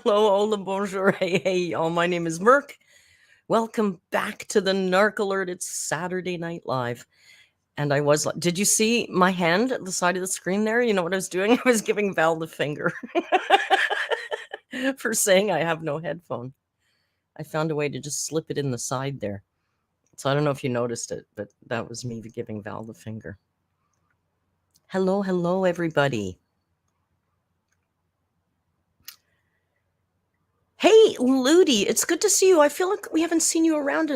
Hello, hola, bonjour, hey, hey, y'all. My name is Merc. Welcome back to the Narc Alert. It's Saturday Night Live. And I was like, did you see my hand at the side of the screen there? You know what I was doing? I was giving Val the finger for saying I have no headphone. I found a way to just slip it in the side there. So I don't know if you noticed it, but that was me giving Val the finger. Hello, hello, everybody. Hey, Ludi, it's good to see you. I feel like we haven't seen you around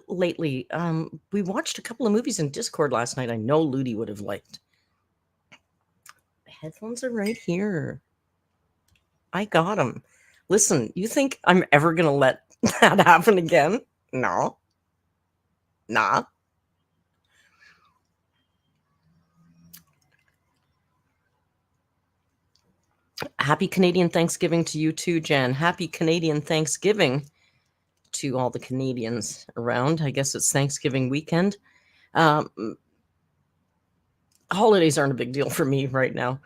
lately. We watched a couple of movies in Discord last night. I know Ludi would have liked. The headphones are right here. I got them. Listen, you think I'm ever going to let that happen again? No. Nah. Happy Canadian Thanksgiving to you too, Jan. Happy Canadian Thanksgiving to all the Canadians around. I guess it's Thanksgiving weekend. Holidays aren't a big deal for me right now.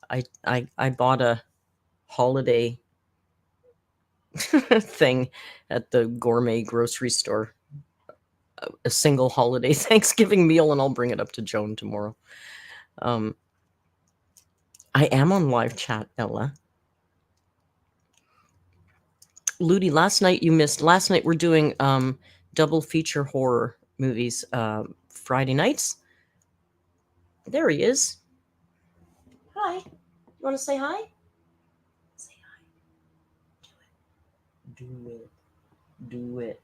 I bought a holiday thing at the gourmet grocery store, a single holiday Thanksgiving meal, and I'll bring it up to Joan tomorrow. I am on live chat, Ella. Ludi, last night you missed. Last night we're doing double feature horror movies Friday nights. There he is. Hi. You want to say hi? Say hi. Do it. Do it.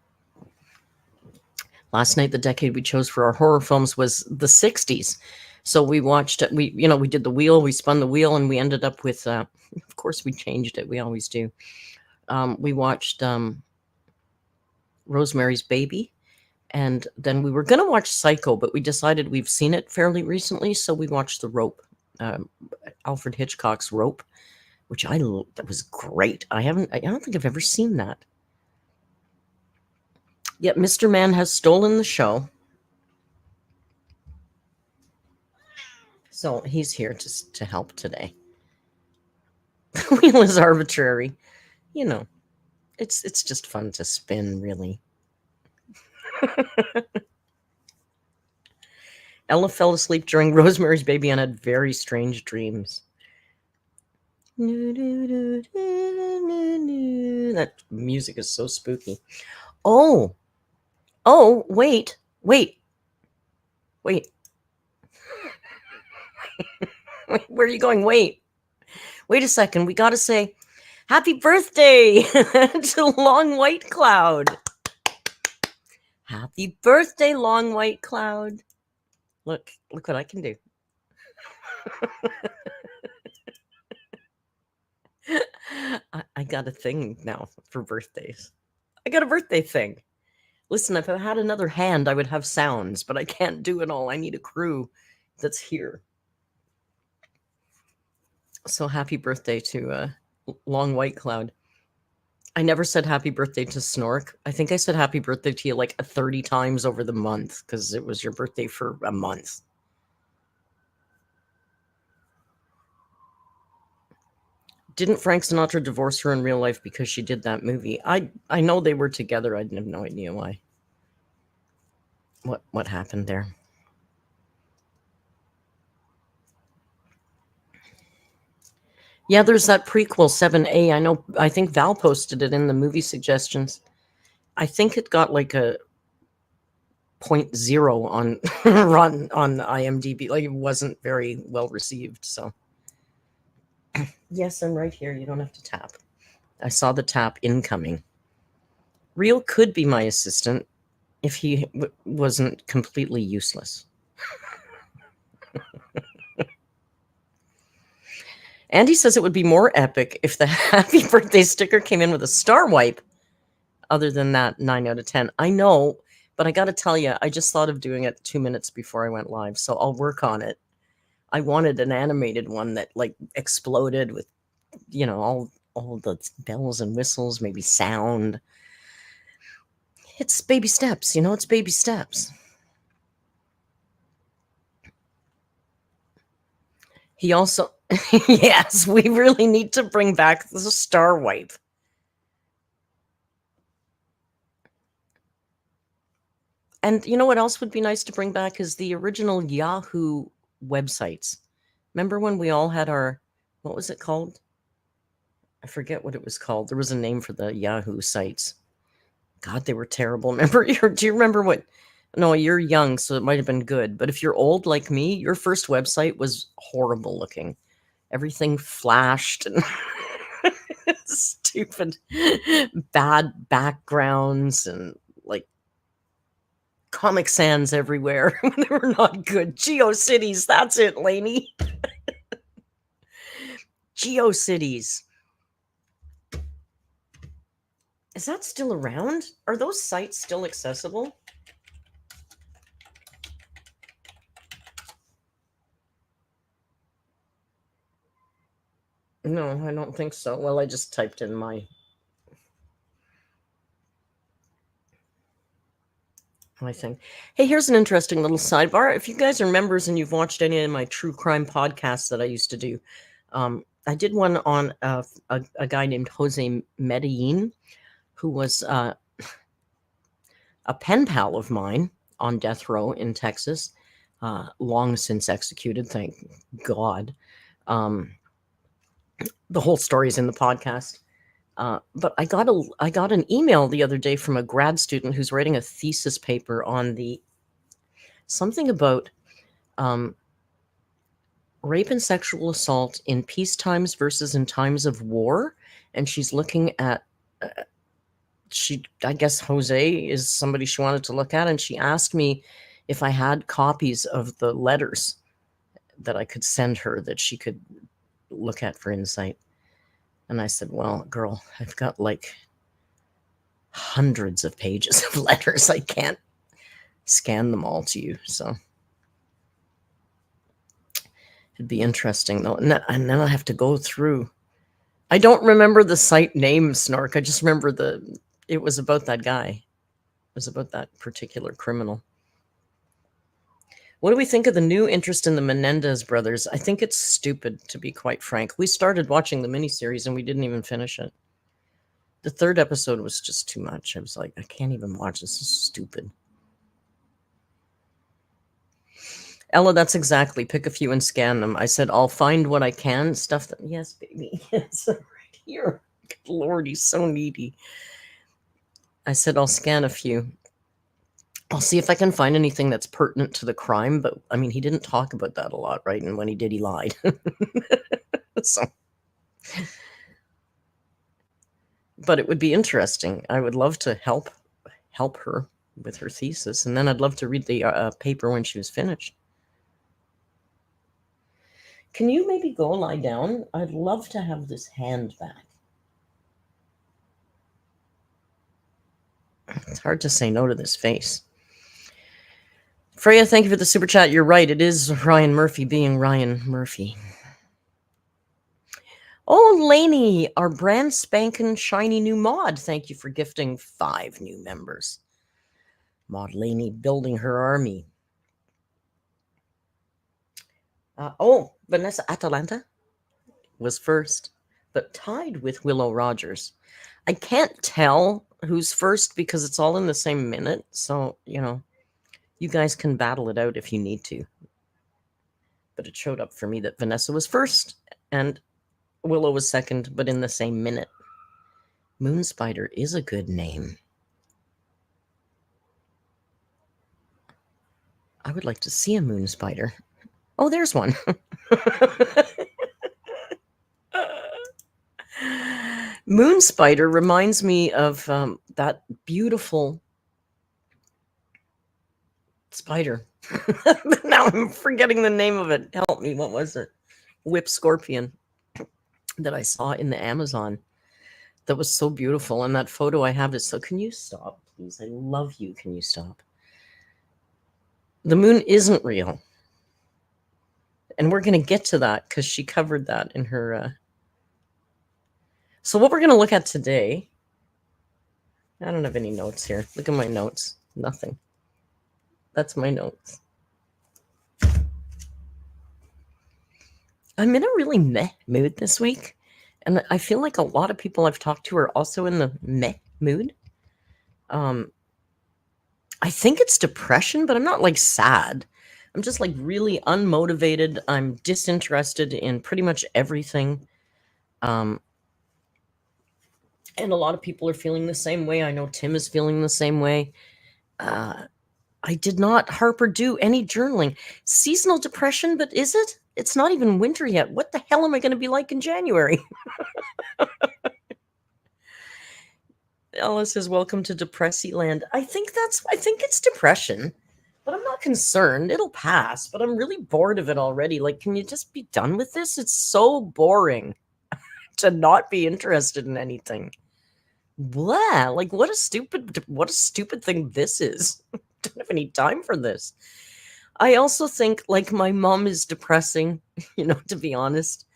Last night, the decade we chose for our horror films was the 60s. So we watched it. We did the wheel, we spun the wheel, and we ended up with, of course, we changed it. We always do. We watched Rosemary's Baby. And then we were going to watch Psycho, but we decided we've seen it fairly recently. So we watched The Rope, Alfred Hitchcock's Rope, which that was great. I don't think I've ever seen that. Yet Mr. Man has stolen the show. So he's here to help today. The wheel is arbitrary. You know, it's just fun to spin, really. Ella fell asleep during Rosemary's Baby and had very strange dreams. That music is so spooky. Oh, wait. Where are you going? Wait a second. We got to say happy birthday to Long White Cloud. Happy birthday, Long White Cloud. Look what I can do. I got a thing now for birthdays. I got a birthday thing. Listen, if I had another hand, I would have sounds, but I can't do it all. I need a crew that's here. So happy birthday to Long White Cloud. I never said happy birthday to Snork. I think I said happy birthday to you like 30 times over the month because it was your birthday for a month. Didn't Frank Sinatra divorce her in real life because she did that movie? I know they were together. I have no idea why. What happened there? Yeah, there's that prequel 7A. I know. I think Val posted it in the movie suggestions. I think it got like a 0.0 on on IMDb. Like it wasn't very well received. So yes, I'm right here. You don't have to tap. I saw the tap incoming. Real could be my assistant if he wasn't completely useless. Andy says it would be more epic if the happy birthday sticker came in with a star wipe. Other than that, 9 out of 10. I know, but I got to tell you, I just thought of doing it 2 minutes before I went live, so I'll work on it. I wanted an animated one that like exploded with, all the bells and whistles, maybe sound. It's baby steps, it's baby steps. He also Yes, we really need to bring back the star wipe. And you know what else would be nice to bring back is the original Yahoo websites. Remember when we all had our, what was it called? I forget what it was called. There was a name for the Yahoo sites. God, they were terrible. Remember? Do you remember what? No, you're young, so it might have been good. But if you're old like me, your first website was horrible looking. Everything flashed and stupid, bad backgrounds and like Comic Sans everywhere. They were not good. GeoCities, that's it, Lainey. GeoCities. Is that still around? Are those sites still accessible? No, I don't think so. Well, I just typed in my thing. Hey, here's an interesting little sidebar. If you guys are members and you've watched any of my true crime podcasts that I used to do, I did one on a guy named Jose Medellin, who was a pen pal of mine on death row in Texas, long since executed, thank God. The whole story is in the podcast. But I got an email the other day from a grad student who's writing a thesis paper on something about rape and sexual assault in peace times versus in times of war, and she's looking at. I guess Jose is somebody she wanted to look at, and she asked me if I had copies of the letters that I could send her that she could look at for insight. And I said, well, girl, I've got like hundreds of pages of letters. I can't scan them all to you. So it'd be interesting, though. And then I have to go through. I don't remember the site name, Snork. I just remember it was about that guy. It was about that particular criminal. What do we think of the new interest in the Menendez brothers? I think it's stupid, to be quite frank. We started watching the miniseries and we didn't even finish it. The third episode was just too much. I was like, I can't even watch this. This is stupid. Ella, that's exactly. Pick a few and scan them. I said, I'll find what I can. Stuff that, yes, baby. It's right here. Good Lord, he's so needy. I said, I'll scan a few. I'll see if I can find anything that's pertinent to the crime. But I mean, he didn't talk about that a lot, right? And when he did, he lied. So, but it would be interesting. I would love to help her with her thesis, and then I'd love to read the paper when she was finished. Can you maybe go lie down? I'd love to have this hand back. It's hard to say no to this face. Freya, thank you for the super chat. You're right. It is Ryan Murphy being Ryan Murphy. Oh, Lainey, our brand spanking shiny new mod. Thank you for gifting 5 new members. Mod Lainey building her army. Vanessa Atalanta was first, but tied with Willow Rogers. I can't tell who's first because it's all in the same minute. So, you guys can battle it out if you need to. But it showed up for me that Vanessa was first and Willow was second, but in the same minute. Moon Spider is a good name. I would like to see a moon spider. Oh, there's one. Moon spider reminds me of that beautiful spider. Now I'm forgetting the name of it. Help me. What was it? Whip scorpion that I saw in the Amazon. That was so beautiful. And that photo I have is so. Can you stop, please? I love you. Can you stop? The moon isn't real. And we're going to get to that because she covered that in her. So what we're going to look at today. I don't have any notes here. Look at my notes. Nothing. That's my notes. I'm in a really meh mood this week. And I feel like a lot of people I've talked to are also in the meh mood. I think it's depression, but I'm not like sad. I'm just like really unmotivated. I'm disinterested in pretty much everything. Um, and a lot of people are feeling the same way. I know Tim is feeling the same way. Uh, I did not, Harper, do any journaling. Seasonal depression, but is it? It's not even winter yet. What the hell am I going to be like in January? Ella says, welcome to Depressy Land. I think it's depression, but I'm not concerned. It'll pass, but I'm really bored of it already. Like, can you just be done with this? It's so boring to not be interested in anything. Blah. Like, what a stupid thing this is. Don't have any time for this. I also think, like, my mom is depressing, to be honest.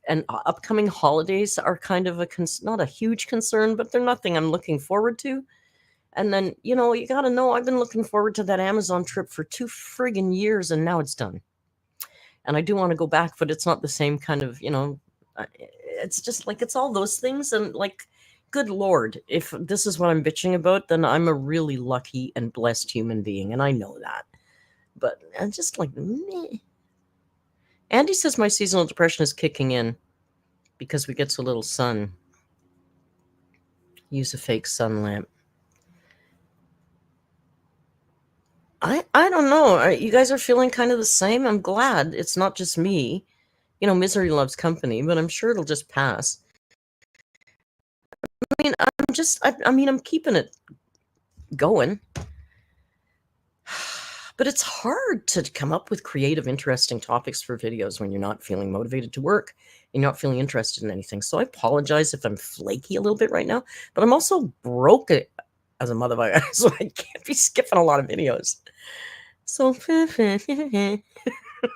And upcoming holidays are kind of not a huge concern, but they're nothing I'm looking forward to. And then, you got to know I've been looking forward to that Amazon trip for 2 friggin' years, and now it's done. And I do want to go back, but it's not the same kind of, it's just like it's all those things. And like, good Lord, if this is what I'm bitching about, then I'm a really lucky and blessed human being. And I know that. But I'm just like, meh. Andy says my seasonal depression is kicking in because we get so little sun. Use a fake sun lamp. I don't know. You guys are feeling kind of the same. I'm glad it's not just me. Misery loves company, but I'm sure it'll just pass. I mean, I'm keeping it going. But it's hard to come up with creative, interesting topics for videos when you're not feeling motivated to work. You're not feeling interested in anything. So I apologize if I'm flaky a little bit right now, but I'm also broke as a motherfucker, so I can't be skipping a lot of videos. So,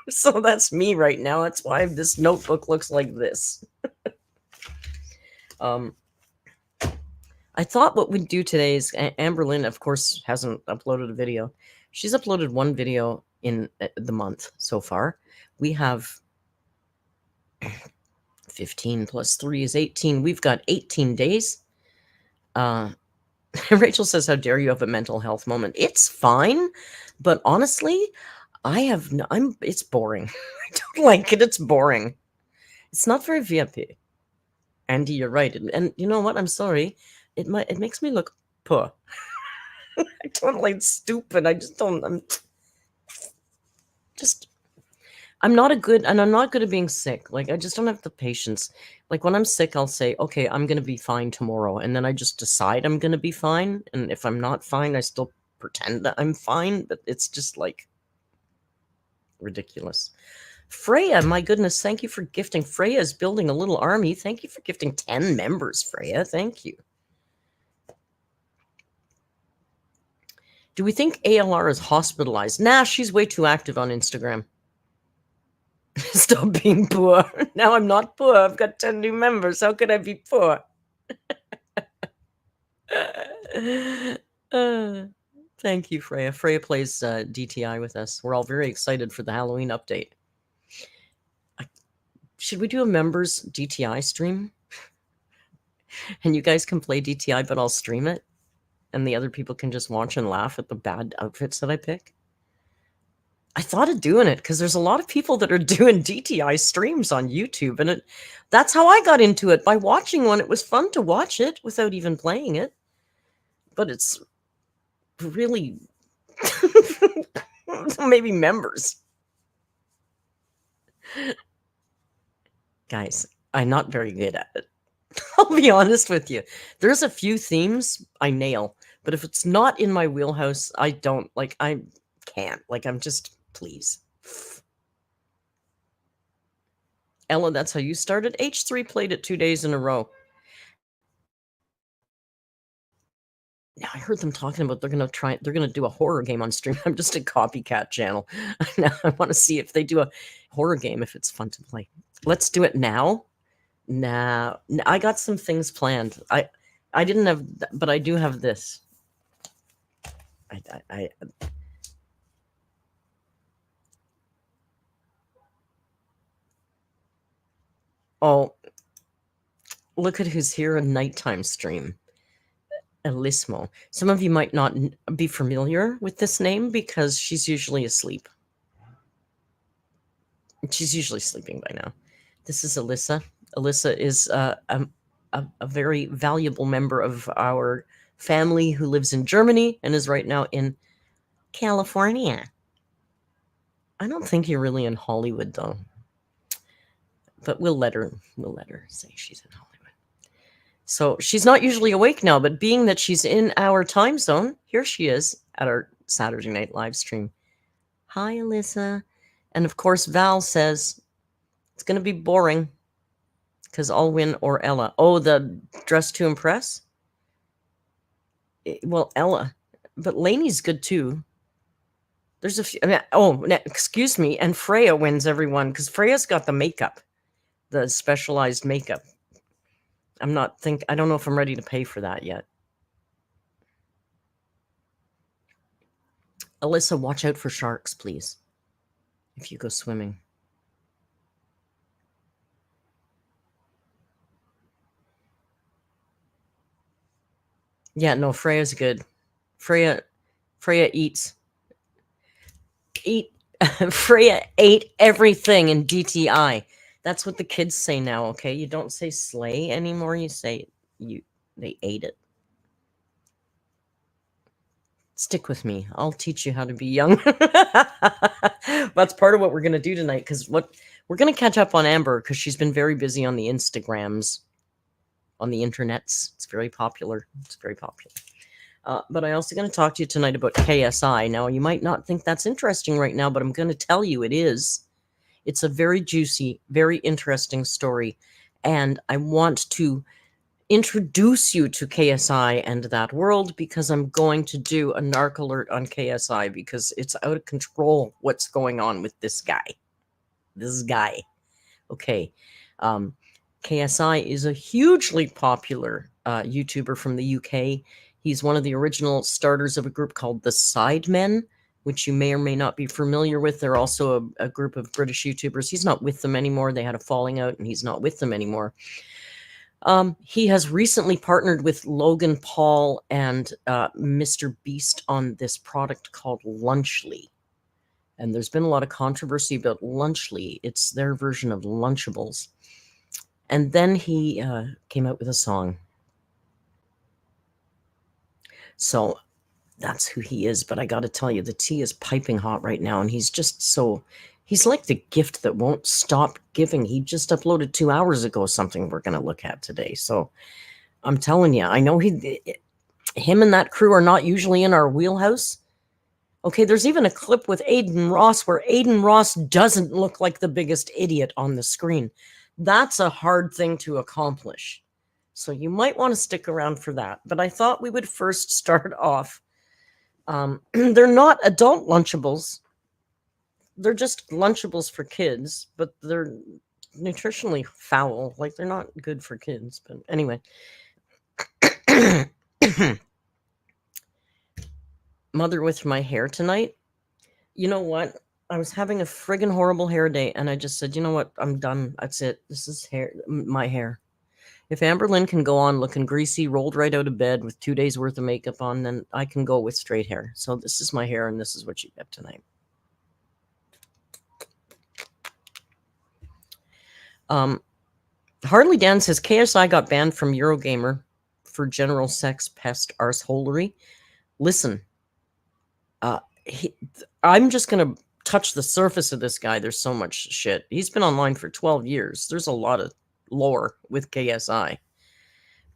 so that's me right now. That's why this notebook looks like this. I thought what we'd do today is Amberlynn, of course, hasn't uploaded a video. She's uploaded one video in the month so far. We have 15 plus 3 is 18. We've got 18 days. Rachel says, how dare you have a mental health moment? It's fine, but honestly, it's boring. I don't like it. It's boring. It's not very VIP. Andy, you're right. And you know what? I'm sorry. It makes me look poor. I don't like stupid. I just don't. I'm not good at being sick. Like, I just don't have the patience. Like, when I'm sick, I'll say, okay, I'm going to be fine tomorrow. And then I just decide I'm going to be fine. And if I'm not fine, I still pretend that I'm fine. But it's just like ridiculous. Freya, my goodness, thank you for gifting. Freya is building a little army. Thank you for gifting 10 members, Freya. Thank you. Do we think ALR is hospitalized? Nah, she's way too active on Instagram. Stop being poor. Now I'm not poor. I've got 10 new members. How could I be poor? Thank you, Freya. Freya plays DTI with us. We're all very excited for the Halloween update. Should we do a members DTI stream? And you guys can play DTI, but I'll stream it. And the other people can just watch and laugh at the bad outfits that I pick. I thought of doing it because there's a lot of people that are doing DTI streams on YouTube. And that's how I got into it, by watching one. It was fun to watch it without even playing it. But it's really maybe members. Guys, I'm not very good at it. I'll be honest with you. There's a few themes I nail, but if it's not in my wheelhouse, I don't like. I can't. Like, I'm just, please. Ella, that's how you started. H3 played it 2 days in a row. Now I heard them talking about they're gonna do a horror game on stream. I'm just a copycat channel. Now I want to see if they do a horror game, if it's fun to play. Let's do it now. Now I got some things planned. I didn't have, but I do have this. I Oh, look at who's here, a nighttime stream. Elismo. Some of you might not be familiar with this name because she's usually asleep. She's usually sleeping by now. This is Alyssa. Alyssa is a very valuable member of our family who lives in Germany and is right now in California. I don't think you're really in Hollywood though, but we'll let her say she's in Hollywood. So she's not usually awake now, but being that she's in our time zone, here she is at our Saturday night live stream. Hi, Alyssa. And of course, Val says it's going to be boring because I'll win or Ella. Oh, the dress to impress? Well, Ella. But Lainey's good too. There's a few. Excuse me. And Freya wins everyone because Freya's got the makeup, the specialized makeup. I don't know if I'm ready to pay for that yet. Alyssa, watch out for sharks, please, if you go swimming. Yeah, no, Freya's good. Freya eats. Freya ate everything in DTI. That's what the kids say now, okay? You don't say slay anymore. You say they ate it. Stick with me. I'll teach you how to be young. That's part of what we're going to do tonight because we're going to catch up on Amber because she's been very busy on the Instagrams, on the internets. It's very popular. But I'm also going to talk to you tonight about KSI. Now, you might not think that's interesting right now, but I'm going to tell you it is. It's a very juicy, very interesting story. And I want to introduce you to KSI and that world because I'm going to do a narc alert on KSI because it's out of control what's going on with this guy. Okay. KSI is a hugely popular YouTuber from the UK. He's one of the original starters of a group called the Sidemen, which you may or may not be familiar with. They're also a group of British YouTubers. He's not with them anymore. They had a falling out, and he's not with them anymore. He has recently partnered with Logan Paul and Mr. Beast on this product called Lunchly. And there's been a lot of controversy about Lunchly. It's their version of Lunchables. And then he came out with a song. So that's who he is. But I got to tell you, the tea is piping hot right now. And he's just he's like the gift that won't stop giving. He just uploaded 2 hours ago something we're going to look at today. So I'm telling you, I know him and that crew are not usually in our wheelhouse. Okay, there's even a clip with Aiden Ross where Aiden Ross doesn't look like the biggest idiot on the screen. That's a hard thing to accomplish. So you might want to stick around for that. But I thought we would first start off. They're not adult Lunchables. They're just Lunchables for kids, but they're nutritionally foul. Like, they're not good for kids. But anyway. Mother with my hair tonight. You know what? I was having a friggin' horrible hair day, and I just said, you know what? I'm done. That's it. This is my hair. If Amberlynn can go on looking greasy, rolled right out of bed with 2 days worth of makeup on, then I can go with straight hair. So this is my hair, and this is what you get tonight. Harley Dan says KSI got banned from Eurogamer for general sex pest arseholery. Listen, I'm just going to touch the surface of this guy. There's so much shit. He's been online for 12 years. There's a lot of lore with KSI.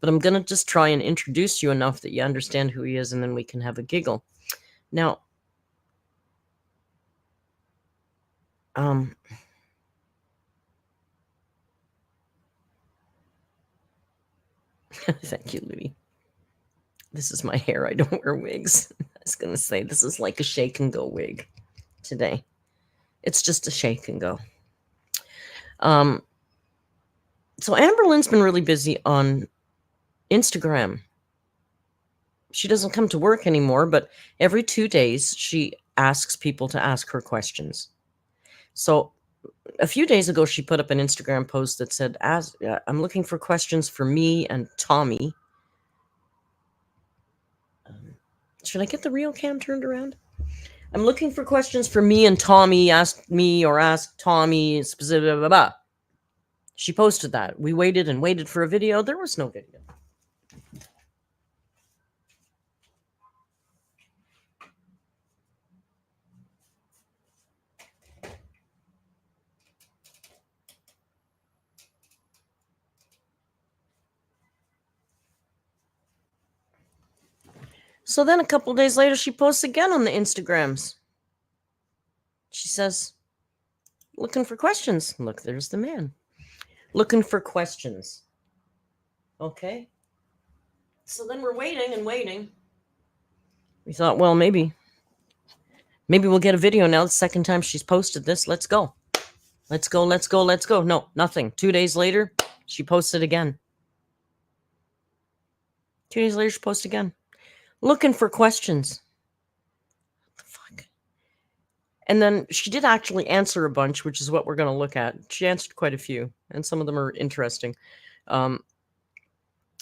But I'm going to just try and introduce you enough that you understand who he is, and then we can have a giggle. Now, thank you, Louie. This is my hair. I don't wear wigs. I was going to say, this is like a shake and go wig today. It's just a shake and go. So Amberlynn's been really busy on Instagram. She doesn't come to work anymore, but every 2 days she asks people to ask her questions. So a few days ago, she put up an Instagram post that said, I'm looking for questions for me and Tommy. Should I get the real cam turned around? I'm looking for questions for me and Tommy. Ask me or ask Tommy. Specific. Blah, blah, blah. She posted that. We waited and waited for a video. There was no video. So then a couple days later, she posts again on the Instagrams. She says, looking for questions. Look, there's the man. Looking for questions. Okay. So then we're waiting and waiting. We thought, well, maybe we'll get a video now. The second time she's posted this. Let's go. Let's go, let's go, let's go. No, nothing. 2 days later, she posted again. 2 days later, she posted again. Looking for questions. What the fuck? And then she did actually answer a bunch, which is what we're going to look at. She answered quite a few, and some of them are interesting. And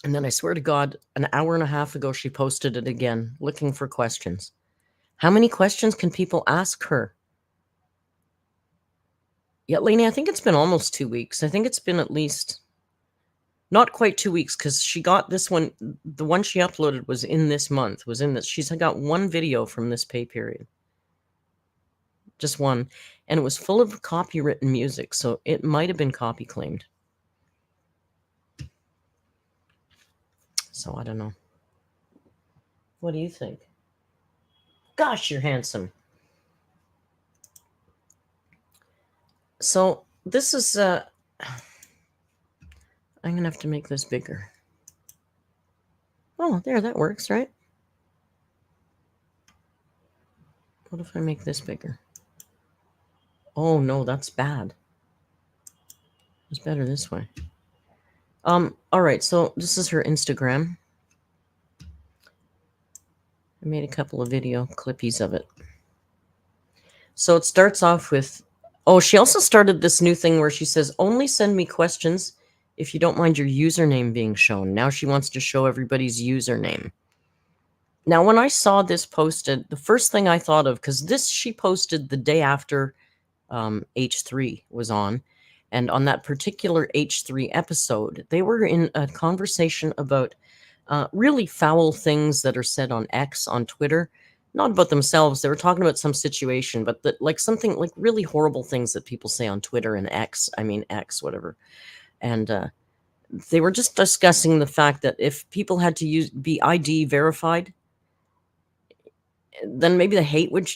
then I swear to God, an hour and a half ago, she posted it again, looking for questions. How many questions can people ask her? Yeah, Lainey, I think it's been almost 2 weeks. I think it's been at least not quite 2 weeks, because she got this one. The one she uploaded was in this month, she's got one video from this pay period. Just one. And it was full of copywritten music, so it might have been copy claimed. So I don't know. What do you think? Gosh, you're handsome. So this is, I'm going to have to make this bigger. Oh, there, that works, right? What if I make this bigger? Oh, no, that's bad. It's better this way. All right, so this is her Instagram. I made a couple of video clippies of it. So it starts off with, oh, she also started this new thing where she says, only send me questions if you don't mind your username being shown. Now she wants to show everybody's username. Now, when I saw this posted, the first thing I thought of, because this she posted the day after H3 was on, and on that particular H3 episode, they were in a conversation about really foul things that are said on X, on Twitter. Not about themselves. They were talking about some situation, but like something like really horrible things that people say on Twitter and X, whatever. And they were just discussing the fact that if people had to be ID verified, then maybe the hate would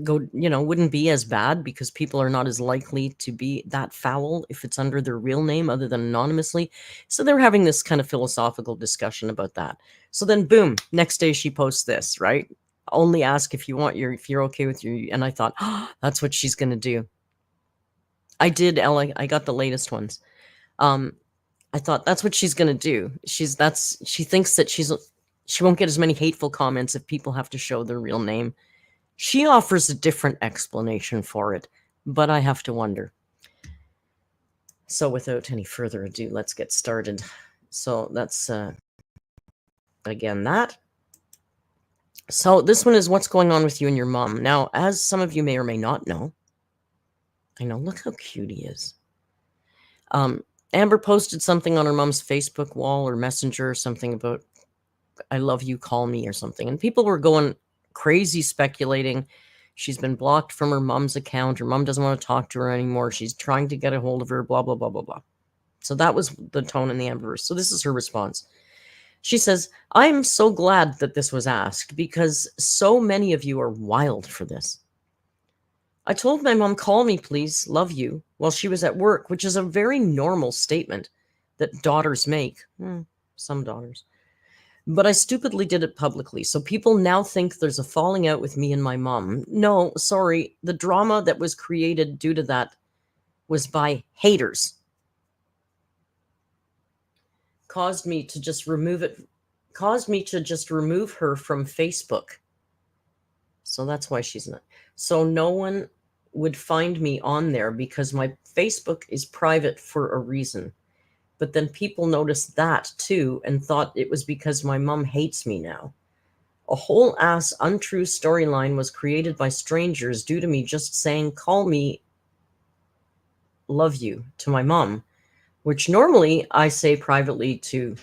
go, wouldn't be as bad, because people are not as likely to be that foul if it's under their real name other than anonymously. So they were having this kind of philosophical discussion about that. So then boom, next day she posts this, right? Only ask if you're okay with your, and I thought, oh, that's what she's going to do. I did, Ella. I got the latest ones. I thought that's what she's going to do. She thinks that she won't get as many hateful comments if people have to show their real name. She offers a different explanation for it, but I have to wonder. So without any further ado, let's get started. So that's, again, that. So this one is what's going on with you and your mom. Now, as some of you may or may not know, I know, look how cute he is. Amber posted something on her mom's Facebook wall or Messenger or something about, I love you, call me, or something. And people were going crazy speculating. She's been blocked from her mom's account. Her mom doesn't want to talk to her anymore. She's trying to get a hold of her, blah, blah, blah, blah, blah. So that was the tone in the Amberverse. So this is her response. She says, I'm so glad that this was asked because so many of you are wild for this. I told my mom, call me, please, love you, while she was at work, which is a very normal statement that daughters make. Some daughters. But I stupidly did it publicly, so people now think there's a falling out with me and my mom. No, sorry, the drama that was created due to that was by haters. Caused me to just remove her from Facebook. So that's why she's not. So no one would find me on there because my Facebook is private for a reason. But then people noticed that too and thought it was because my mom hates me now. A whole ass untrue storyline was created by strangers due to me just saying, "Call me love you" to my mom, which normally I say privately to,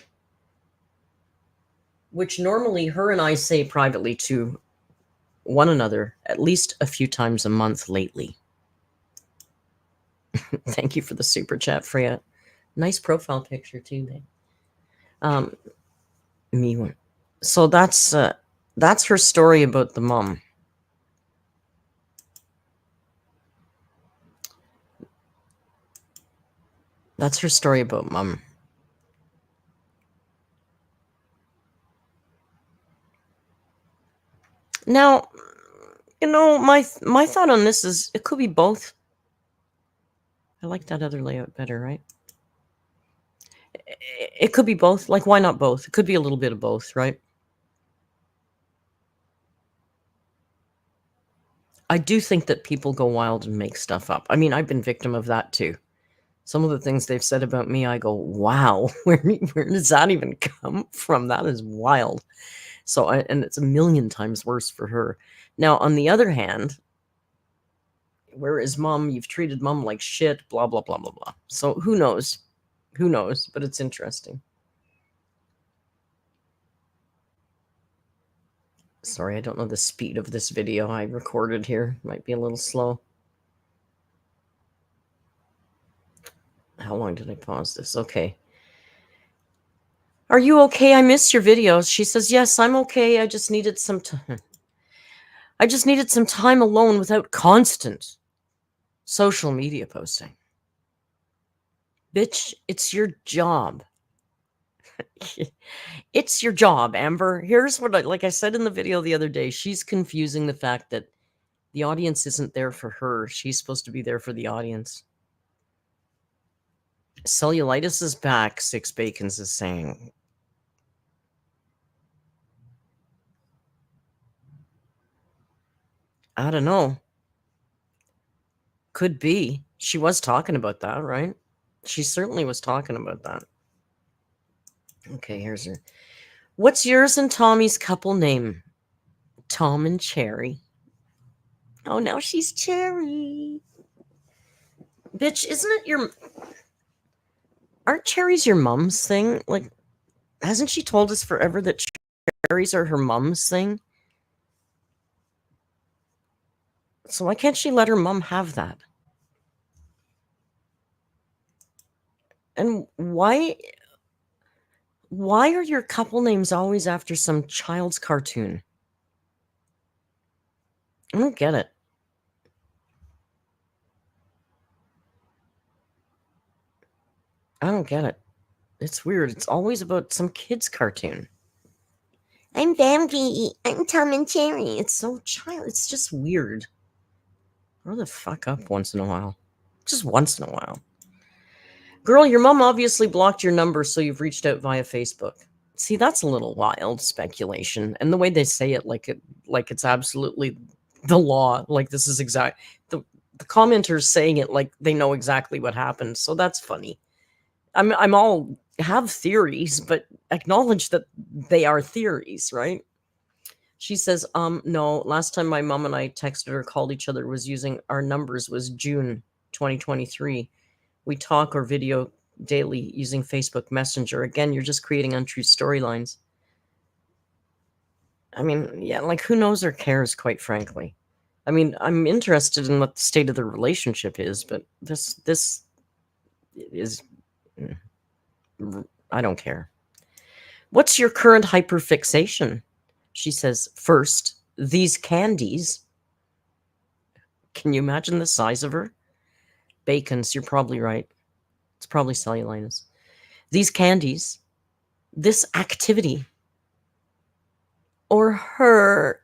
which normally her and I say privately to one another at least a few times a month lately. Thank you for the super chat, Freya. Nice profile picture too, babe. Me one. So that's her story about the mom. That's her story about mom. Now, my thought on this is it could be both. I like that other layout better, right? It could be both. Like, why not both? It could be a little bit of both, right? I do think that people go wild and make stuff up. I mean, I've been victim of that too. Some of the things they've said about me, I go, wow, where does that even come from? That is wild. So, and it's a million times worse for her. Now, on the other hand, where is mom? You've treated mom like shit, blah, blah, blah, blah, blah. So who knows? Who knows? But it's interesting. Sorry, I don't know the speed of this video I recorded here. Might be a little slow. How long did I pause this? Okay. Are you okay? I missed your videos. She says, yes, I'm okay. I just needed some time. I just needed some time alone without constant social media posting. Bitch, it's your job. It's your job, Amber. Here's what like I said in the video the other day, she's confusing the fact that the audience isn't there for her. She's supposed to be there for the audience. Cellulitis is back, Six Bacons is saying. I don't know. Could be. She was talking about that, right? She certainly was talking about that. Okay, here's her. What's yours and Tommy's couple name? Tom and Cherry. Oh, now she's Cherry. Bitch, isn't it your... Aren't cherries your mom's thing? Like, hasn't she told us forever that cherries are her mom's thing? So why can't she let her mom have that? And why are your couple names always after some child's cartoon? I don't get it. I don't get it. It's weird. It's always about some kid's cartoon. I'm Bambi. I'm Tom and Jerry. It's so child. It's just weird. Grow the fuck up once in a while. Just once in a while. Girl, your mom obviously blocked your number, so you've reached out via Facebook. See, that's a little wild speculation. And the way they say it, like it's absolutely the law. Like this is exact. The commenters saying it like they know exactly what happened. So that's funny. I'm all have theories, but acknowledge that they are theories, right? She says, no, last time my mom and I texted or called each other was using our numbers was June 2023. We talk or video daily using Facebook Messenger. Again, you're just creating untrue storylines. I mean, yeah, like who knows or cares, quite frankly. I mean, I'm interested in what the state of the relationship is, but this is... I don't care. What's your current hyperfixation? She says, first, these candies. Can you imagine the size of her? Bacons, you're probably right. It's probably cellulitis. These candies, this activity, or her.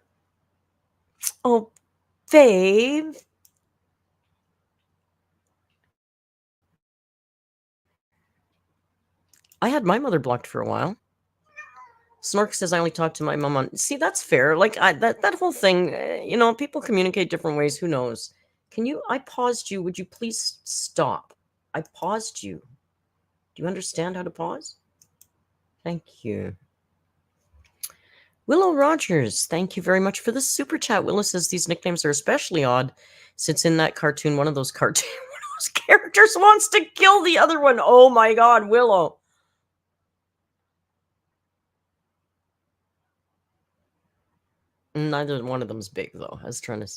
Oh, babe. I had my mother blocked for a while. Snork says I only talk to my mom on... See, that's fair. Like, that whole thing, people communicate different ways. Who knows? I paused you. Would you please stop? I paused you. Do you understand how to pause? Thank you. Willow Rogers, thank you very much for the super chat. Willow says these nicknames are especially odd since in that cartoon, one of those characters wants to kill the other one. Oh my God, Willow. Neither one of them's big, though. I was trying to...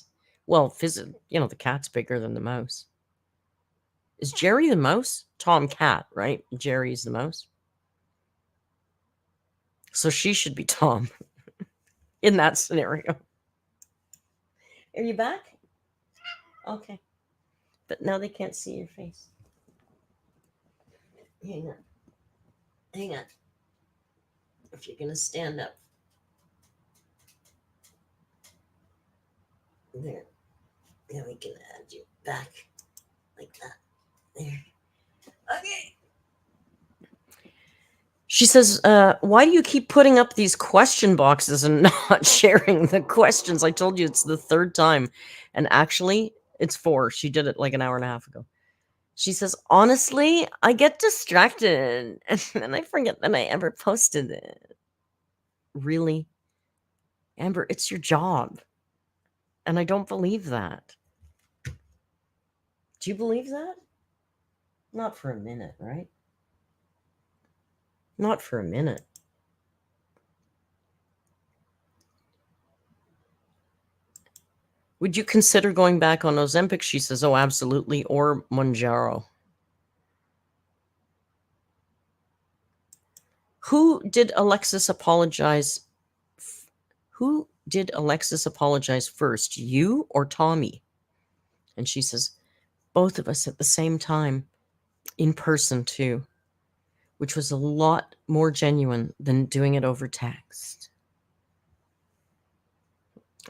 Well, the cat's bigger than the mouse. Is Jerry the mouse? Tom cat, right? Jerry's the mouse. So she should be Tom in that scenario. Are you back? Okay. But now they can't see your face. Hang on. Hang on. If you're going to stand up. There. Now we can add you back like that. There. Okay. She says, why do you keep putting up these question boxes and not sharing the questions? I told you it's the third time. And actually, it's 4. She did it like an hour and a half ago. She says, honestly, I get distracted and then I forget that I ever posted it. Really? Amber, it's your job. And I don't believe that. Do you believe that? Not for a minute, right? Not for a minute. Would you consider going back on Ozempic? She says, oh, absolutely. Or Mounjaro. Who did Alexis apologize? Who did Alexis apologize first, you or Tommy? And she says, both of us at the same time, in person too, which was a lot more genuine than doing it over text.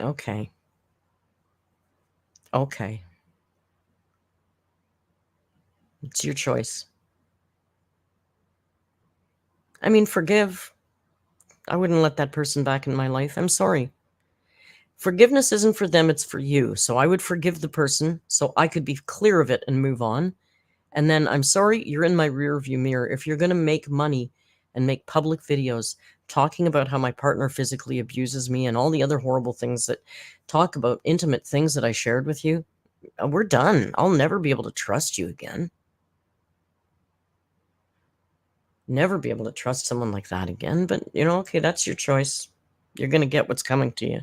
Okay. Okay. It's your choice. I mean, forgive. I wouldn't let that person back in my life. I'm sorry. Forgiveness isn't for them, it's for you. So I would forgive the person so I could be clear of it and move on. And then, I'm sorry, you're in my rear view mirror. If you're going to make money and make public videos talking about how my partner physically abuses me and all the other horrible things that talk about intimate things that I shared with you, we're done. I'll never be able to trust you again. Never be able to trust someone like that again. But, okay, that's your choice. You're going to get what's coming to you.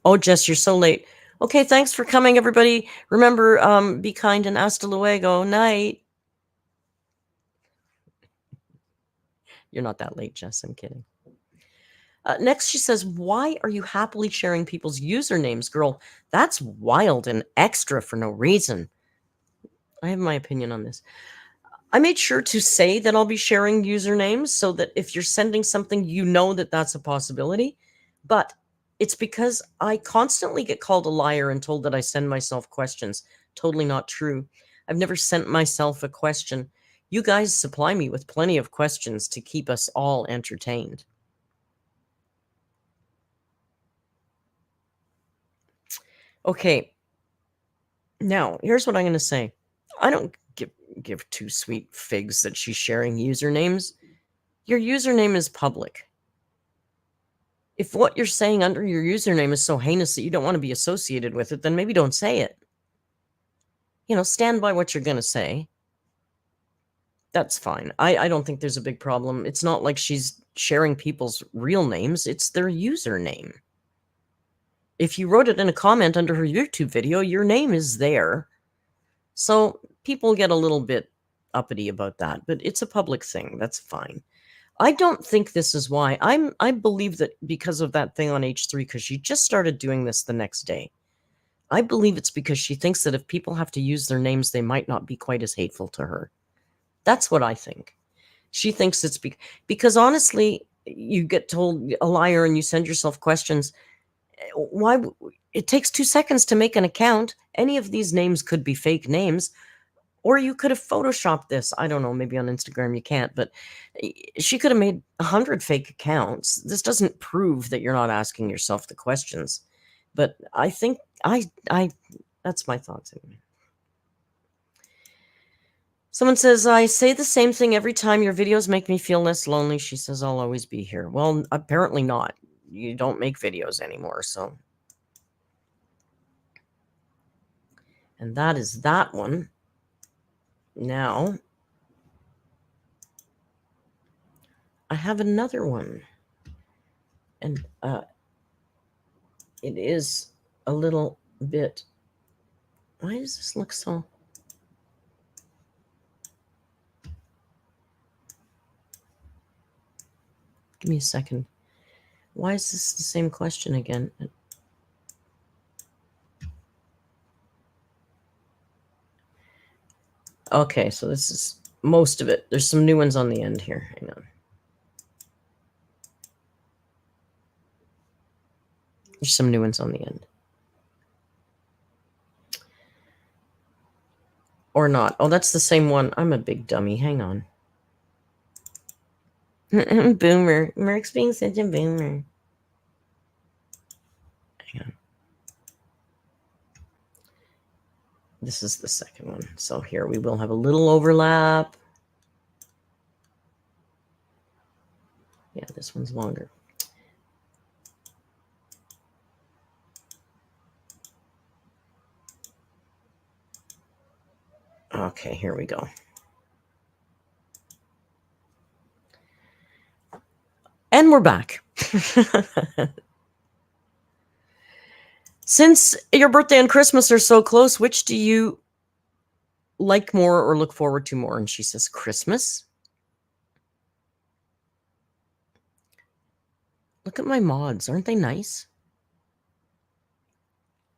Oh, Jess, you're so late. Okay, thanks for coming, everybody. Remember, be kind and hasta luego. Night. You're not that late, Jess. I'm kidding. Next, she says, why are you happily sharing people's usernames? Girl, that's wild and extra for no reason. I have my opinion on this. I made sure to say that I'll be sharing usernames so that if you're sending something, you know that that's a possibility. But it's because I constantly get called a liar and told that I send myself questions. Totally not true. I've never sent myself a question. You guys supply me with plenty of questions to keep us all entertained. Okay. Now, here's what I'm going to say. I don't give 2 sweet figs that she's sharing usernames. Your username is public. If what you're saying under your username is so heinous that you don't want to be associated with it, then maybe don't say it. Stand by what you're going to say. That's fine. I don't think there's a big problem. It's not like she's sharing people's real names. It's their username. If you wrote it in a comment under her YouTube video, your name is there. So people get a little bit uppity about that, but it's a public thing. That's fine. I don't think this is why. I believe that because of that thing on H3, because she just started doing this the next day. I believe it's because she thinks that if people have to use their names, they might not be quite as hateful to her. That's what I think. She thinks it's because honestly, you get told a liar and you send yourself questions. Why? It takes 2 seconds to make an account. Any of these names could be fake names. Or you could have photoshopped this. I don't know, maybe on Instagram you can't, but she could have made 100 fake accounts. This doesn't prove that you're not asking yourself the questions. But I think that's my thoughts anyway. Someone says, I say the same thing every time. Your videos make me feel less lonely. She says, I'll always be here. Well, apparently not. You don't make videos anymore, so. And that is that one. Now, I have another one. And it is a little bit. Why does this look so? Give me a second. Why is this the same question again? Okay, so this is most of it. There's some new ones on the end here. Hang on. There's some new ones on the end. Or not. Oh, that's the same one. I'm a big dummy. Hang on. Boomer. Merc's being such a boomer. Hang on. This is the second one. So here we will have a little overlap. Yeah, this one's longer. Okay, here we go. And we're back. Since your birthday and Christmas are so close, which do you like more or look forward to more? And she says, Christmas. Look at my mods. Aren't they nice?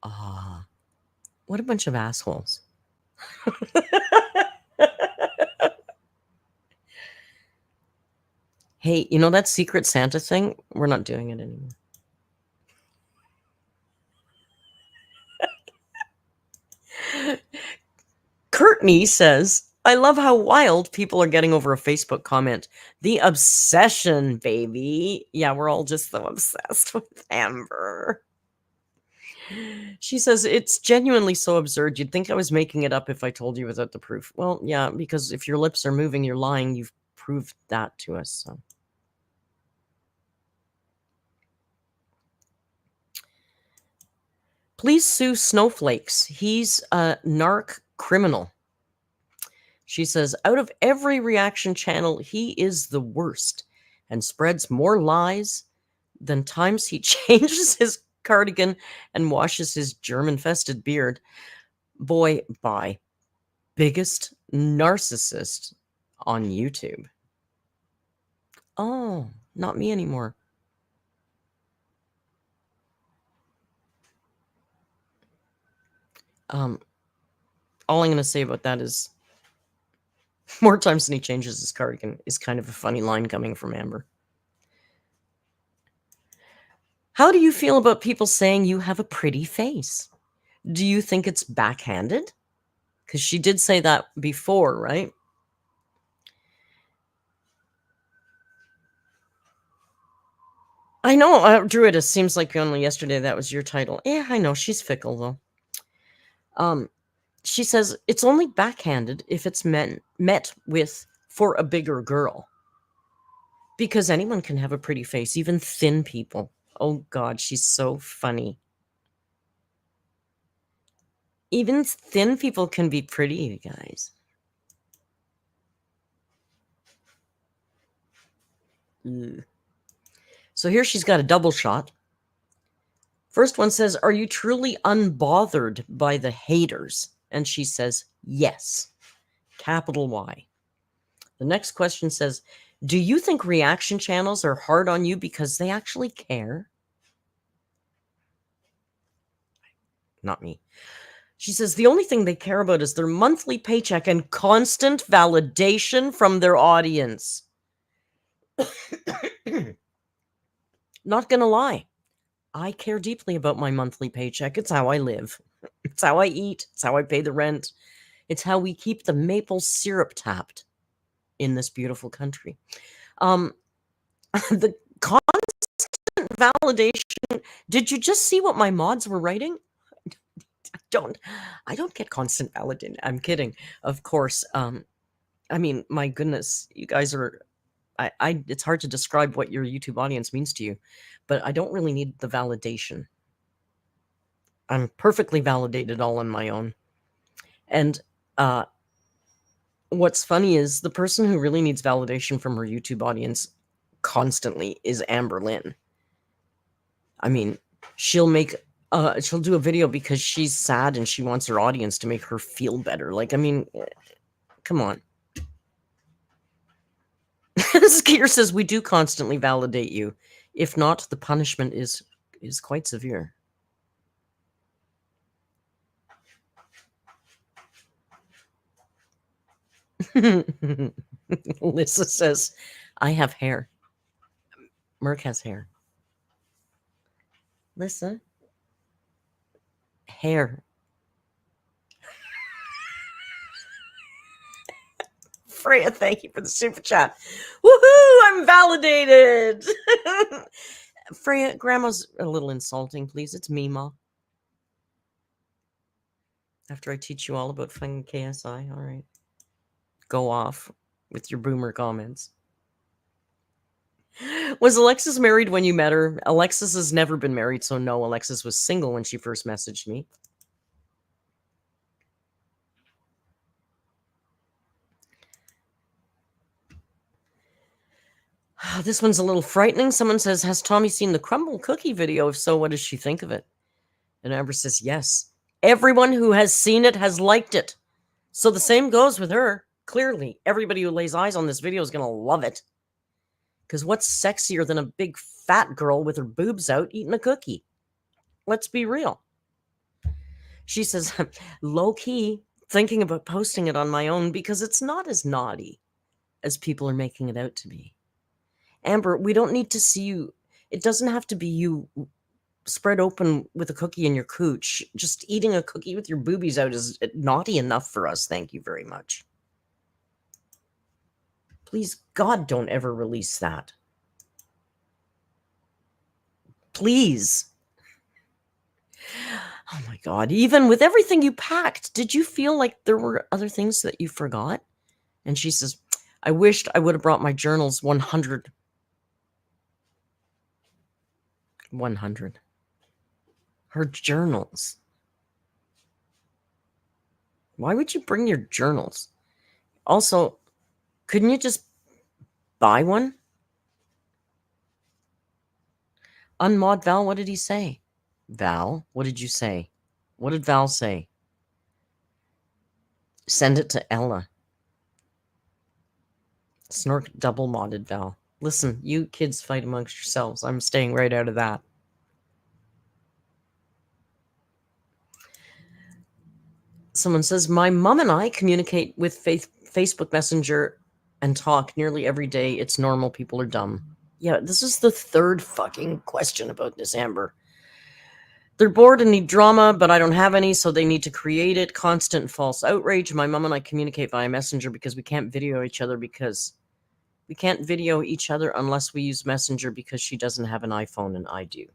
Ah, what a bunch of assholes. Hey, you know that Secret Santa thing? We're not doing it anymore. Courtney says, I love how wild people are getting over a Facebook comment. The obsession, baby. Yeah, we're all just so obsessed with Amber. She says, it's genuinely so absurd. You'd think I was making it up if I told you without the proof. Well, yeah, because if your lips are moving, you're lying. You've proved that to us. So. Please sue Snowflakes. He's a narc criminal. She says, out of every reaction channel, he is the worst and spreads more lies than times he changes his cardigan and washes his germ-infested beard. Boy, bye. Biggest narcissist on YouTube. Oh, not me anymore. All I'm going to say about that is more times than he changes his cardigan is kind of a funny line coming from Amber. How do you feel about people saying you have a pretty face? Do you think it's backhanded? Because she did say that before, right? I know, Druidus, seems like only yesterday that was your title. Yeah, I know, she's fickle, though. She says, it's only backhanded if it's met with for a bigger girl. Because anyone can have a pretty face, even thin people. Oh, God, she's so funny. Even thin people can be pretty, you guys. Ugh. So here she's got a double shot. First one says, are you truly unbothered by the haters? And she says, yes. Capital Y. The next question says, do you think reaction channels are hard on you because they actually care? Not me. She says, the only thing they care about is their monthly paycheck and constant validation from their audience. Not gonna lie. I care deeply about my monthly paycheck. It's how I live. It's how I eat. It's how I pay the rent. It's how we keep the maple syrup tapped in this beautiful country. The constant validation. Did you just see what my mods were writing? I don't get constant validation. I'm kidding. Of course. I mean, my goodness, you guys are it's hard to describe what your YouTube audience means to you, but I don't really need the validation. I'm perfectly validated all on my own. And what's funny is the person who really needs validation from her YouTube audience constantly is Amberlynn. I mean, she'll do a video because she's sad and she wants her audience to make her feel better. Like, I mean, come on. Skier says we do constantly validate you. If not, the punishment is quite severe. Lisa says, I have hair. Merc has hair. Lisa, hair. Freya, thank you for the super chat. Woohoo! I'm validated. Freya, grandma's a little insulting, please. It's me, Ma. After I teach you all about fucking KSI, all right. Go off with your boomer comments. Was Alexis married when you met her? Alexis has never been married, so no, Alexis was single when she first messaged me. This one's a little frightening. Someone says, has Tommy seen the crumble cookie video? If so, what does she think of it? And Amber says, yes. Everyone who has seen it has liked it. So the same goes with her. Clearly, everybody who lays eyes on this video is going to love it. Because what's sexier than a big fat girl with her boobs out eating a cookie? Let's be real. She says, low-key, thinking about posting it on my own because it's not as naughty as people are making it out to be. Amber, we don't need to see you. It doesn't have to be you spread open with a cookie in your cooch. Just eating a cookie with your boobies out is naughty enough for us. Thank you very much. Please, God, don't ever release that. Please. Oh my God. Even with everything you packed, did you feel like there were other things that you forgot? And she says, I wished I would have brought my journals. 100. 100. Her journals. Why would you bring your journals? Also, couldn't you just buy one? Unmod Val, what did he say? Val, what did you say? What did Val say? Send it to Ella. Snork double modded Val. Listen, you kids fight amongst yourselves. I'm staying right out of that. Someone says, my mom and I communicate with Facebook Messenger and talk nearly every day. It's normal. People are dumb. Yeah, this is the third fucking question about this, Amber. They're bored and need drama, but I don't have any, so they need to create it. Constant false outrage. My mom and I communicate via Messenger because we can't video each other unless we use Messenger because she doesn't have an iPhone and I do.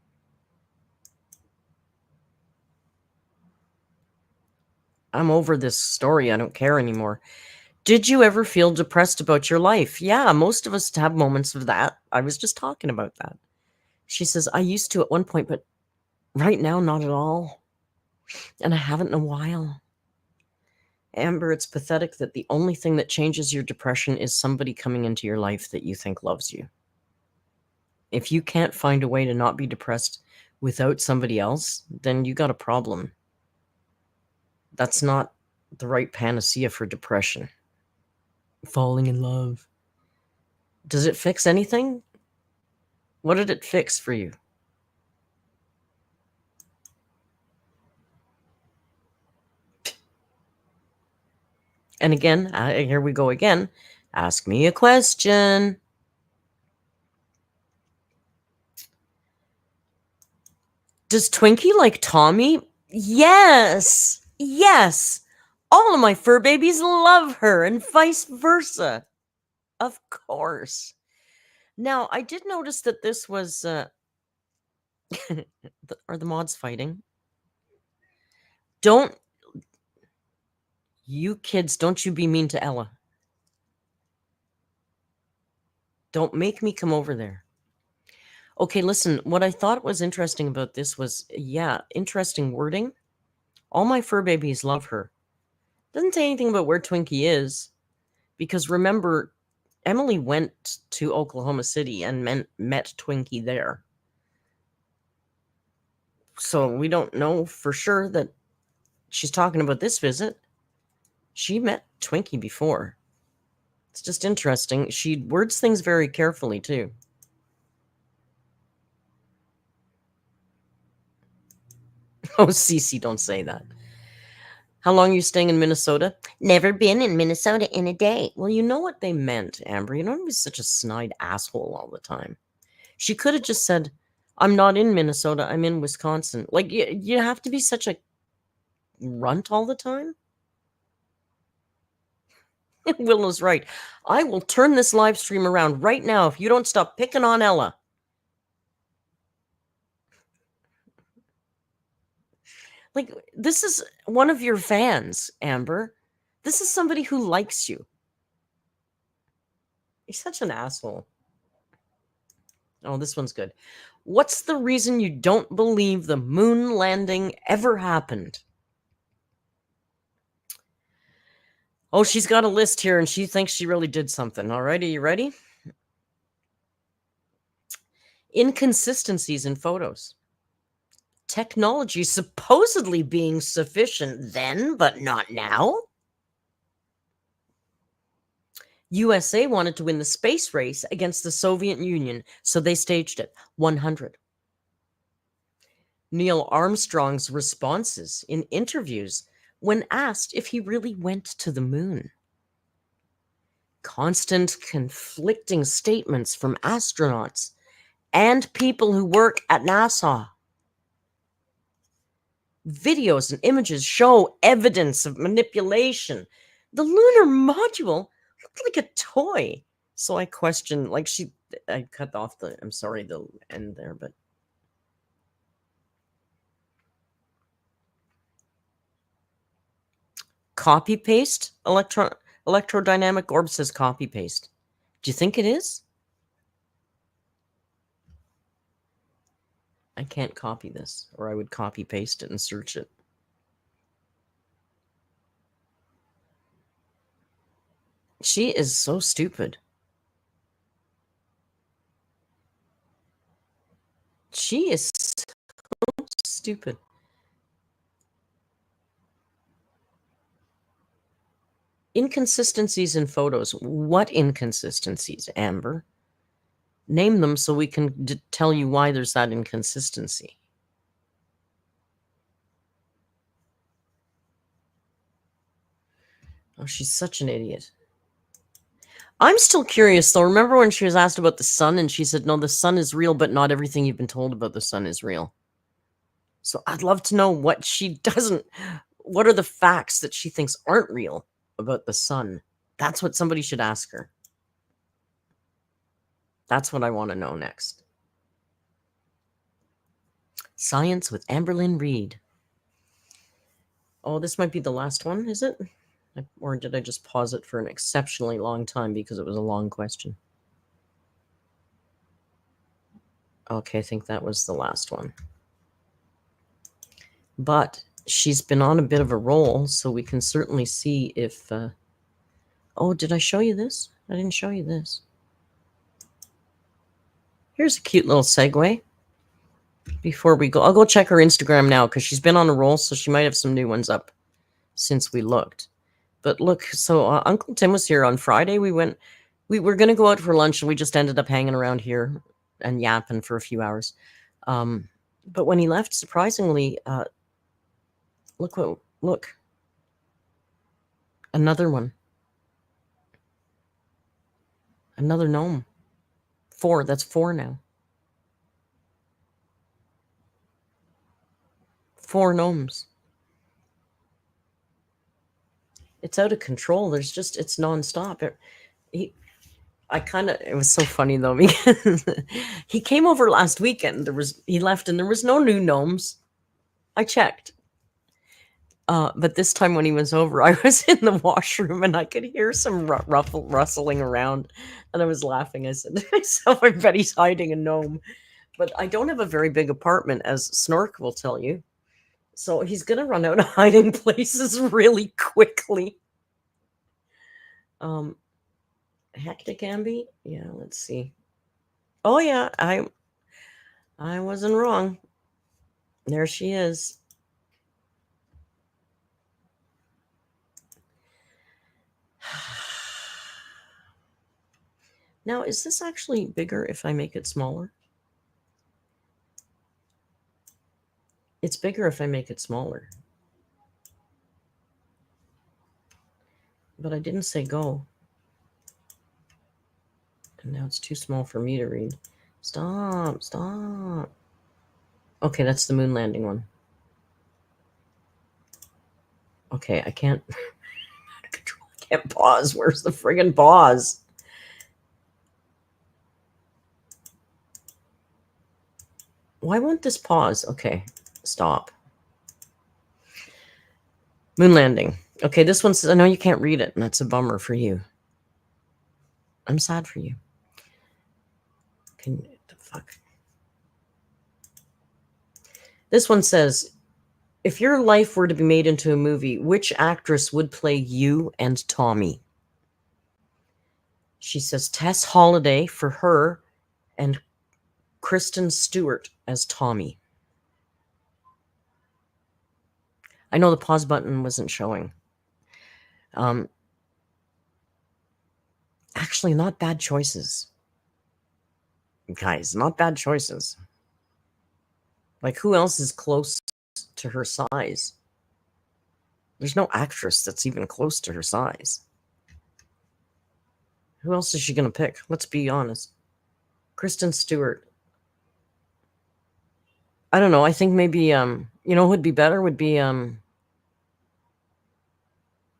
I'm over this story. I don't care anymore. Did you ever feel depressed about your life? Yeah, most of us have moments of that. I was just talking about that. She says, I used to at one point, but right now, not at all. And I haven't in a while. Amber, it's pathetic that the only thing that changes your depression is somebody coming into your life that you think loves you. If you can't find a way to not be depressed without somebody else, then you got a problem. That's not the right panacea for depression. Falling in love. Does it fix anything? What did it fix for you? And again, here we go again. Ask me a question. Does Twinkie like Tommy? Yes. Yes. All of my fur babies love her and vice versa. Of course. Now, I did notice that this was Are the mods fighting? Don't you kids, don't you be mean to Ella. Don't make me come over there. Okay, listen, what I thought was interesting about this was, yeah, interesting wording. All my fur babies love her. Doesn't say anything about where Twinkie is, because remember, Emily went to Oklahoma City and met Twinkie there. So we don't know for sure that she's talking about this visit. She met Twinkie before. It's just interesting. She words things very carefully, too. Oh, Cece, don't say that. How long are you staying in Minnesota? Never been in Minnesota in a day. Well, you know what they meant, Amber. You don't be such a snide asshole all the time. She could have just said, I'm not in Minnesota. I'm in Wisconsin. Like, you have to be such a runt all the time? Willow's right. I will turn this live stream around right now if you don't stop picking on Ella. Like, this is one of your fans, Amber. This is somebody who likes you. You're such an asshole. Oh, this one's good. What's the reason you don't believe the moon landing ever happened? Oh, she's got a list here and she thinks she really did something. All right, are you ready? Inconsistencies in photos. Technology supposedly being sufficient then, but not now. USA wanted to win the space race against the Soviet Union, so they staged it. 100. Neil Armstrong's responses in interviews when asked if he really went to the moon. Constant conflicting statements from astronauts and people who work at NASA. Videos and images show evidence of manipulation. The lunar module looked like a toy. So I question, like I cut off the end there, but. Copy paste? Electrodynamic orb says copy paste. Do you think it is? I can't copy this, or I would copy paste it and search it. She is so stupid. She is so stupid. Inconsistencies in photos. What inconsistencies, Amber? Name them so we can tell you why there's that inconsistency. Oh, she's such an idiot. I'm still curious, though. Remember when she was asked about the sun and she said, no, the sun is real, but not everything you've been told about the sun is real. So I'd love to know what she doesn't, what are the facts that she thinks aren't real about the sun? That's what somebody should ask her. That's what I want to know next. Science with Amberlynn Reed. Oh, this might be the last one, is it? Or did I just pause it for an exceptionally long time because it was a long question? Okay, I think that was the last one. But she's been on a bit of a roll, so we can certainly see if... Oh, did I show you this? I didn't show you this. Here's a cute little segue. Before we go, I'll go check her Instagram now because she's been on a roll, so she might have some new ones up since we looked. But look, so Uncle Tim was here on Friday. We were going to go out for lunch, and we just ended up hanging around here and yapping for a few hours. But when he left, surprisingly, look. Another one. Another gnome. 4. That's 4 now. 4 gnomes. It's out of control. It's nonstop. It was so funny though, because he came over last weekend. He left and there was no new gnomes. I checked. But this time when he was over, I was in the washroom and I could hear some rustling around, and I was laughing. I said to myself, I bet he's hiding a gnome. But I don't have a very big apartment, as Snork will tell you. So he's going to run out of hiding places really quickly. Hectic Ambi? Yeah, let's see. Oh yeah, I wasn't wrong. There she is. Now, is this actually bigger if I make it smaller? It's bigger if I make it smaller. But I didn't say go. And now it's too small for me to read. Stop. Okay, that's the moon landing one. Okay, I can't I can't pause. Where's the friggin' pause? Why won't this pause? Okay, stop. Moon landing. Okay, this one says, I know you can't read it, and that's a bummer for you. I'm sad for you. The fuck? This one says, if your life were to be made into a movie, which actress would play you and Tommy? She says Tess Holliday for her and Kristen Stewart as Tommy. I know the pause button wasn't showing. Actually, not bad choices. Guys, not bad choices. Like, who else is close to her size? There's no actress that's even close to her size. Who else is she going to pick? Let's be honest. Kristen Stewart. I don't know. I think maybe, you know who would be better? Would be, oh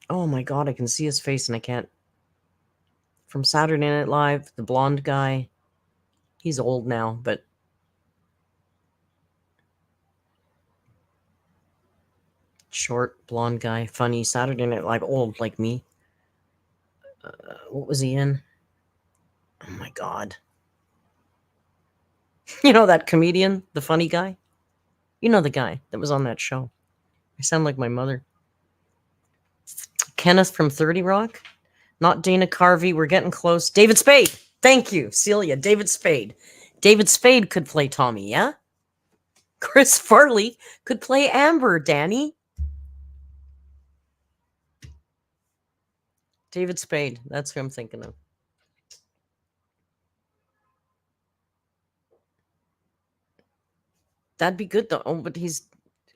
my God, I can see his face and I can't. From Saturday Night Live, the blonde guy. He's old now, but short, blonde guy, funny, Saturday Night Live, old like me. What was he in? Oh my God. You know that comedian, the funny guy? You know the guy that was on that show. I sound like my mother. Kenneth from 30 Rock? Not Dana Carvey. We're getting close. David Spade. Thank you, Celia. David Spade. David Spade could play Tommy, yeah? Chris Farley could play Amber, Danny. David Spade. That's who I'm thinking of. That'd be good, though. Oh, but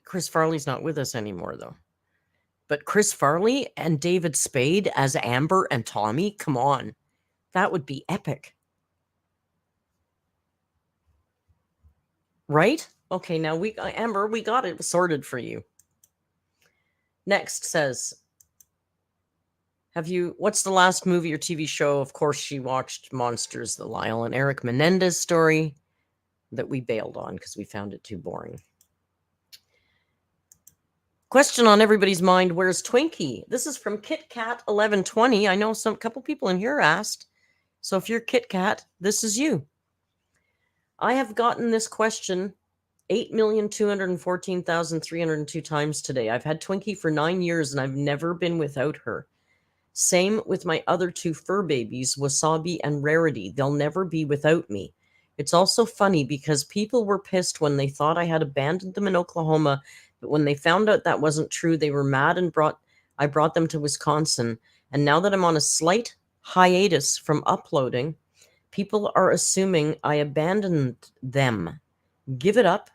Chris Farley's not with us anymore, though. But Chris Farley and David Spade as Amber and Tommy? Come on. That would be epic. Right? Okay, now Amber, we got it sorted for you. Next says, what's the last movie or TV show? Of course, she watched Monsters, the Lyle and Eric Menendez story that we bailed on because we found it too boring. Question on everybody's mind, where's Twinky? This is from KitKat1120. I know a couple people in here asked. So if you're KitKat, this is you. I have gotten this question 8,214,302 times today. I've had Twinky for 9 years and I've never been without her. Same with my other two fur babies, Wasabi and Rarity. They'll never be without me. It's also funny because people were pissed when they thought I had abandoned them in Oklahoma, but when they found out that wasn't true, they were mad and I brought them to Wisconsin. And now that I'm on a slight hiatus from uploading, people are assuming I abandoned them. Give it up.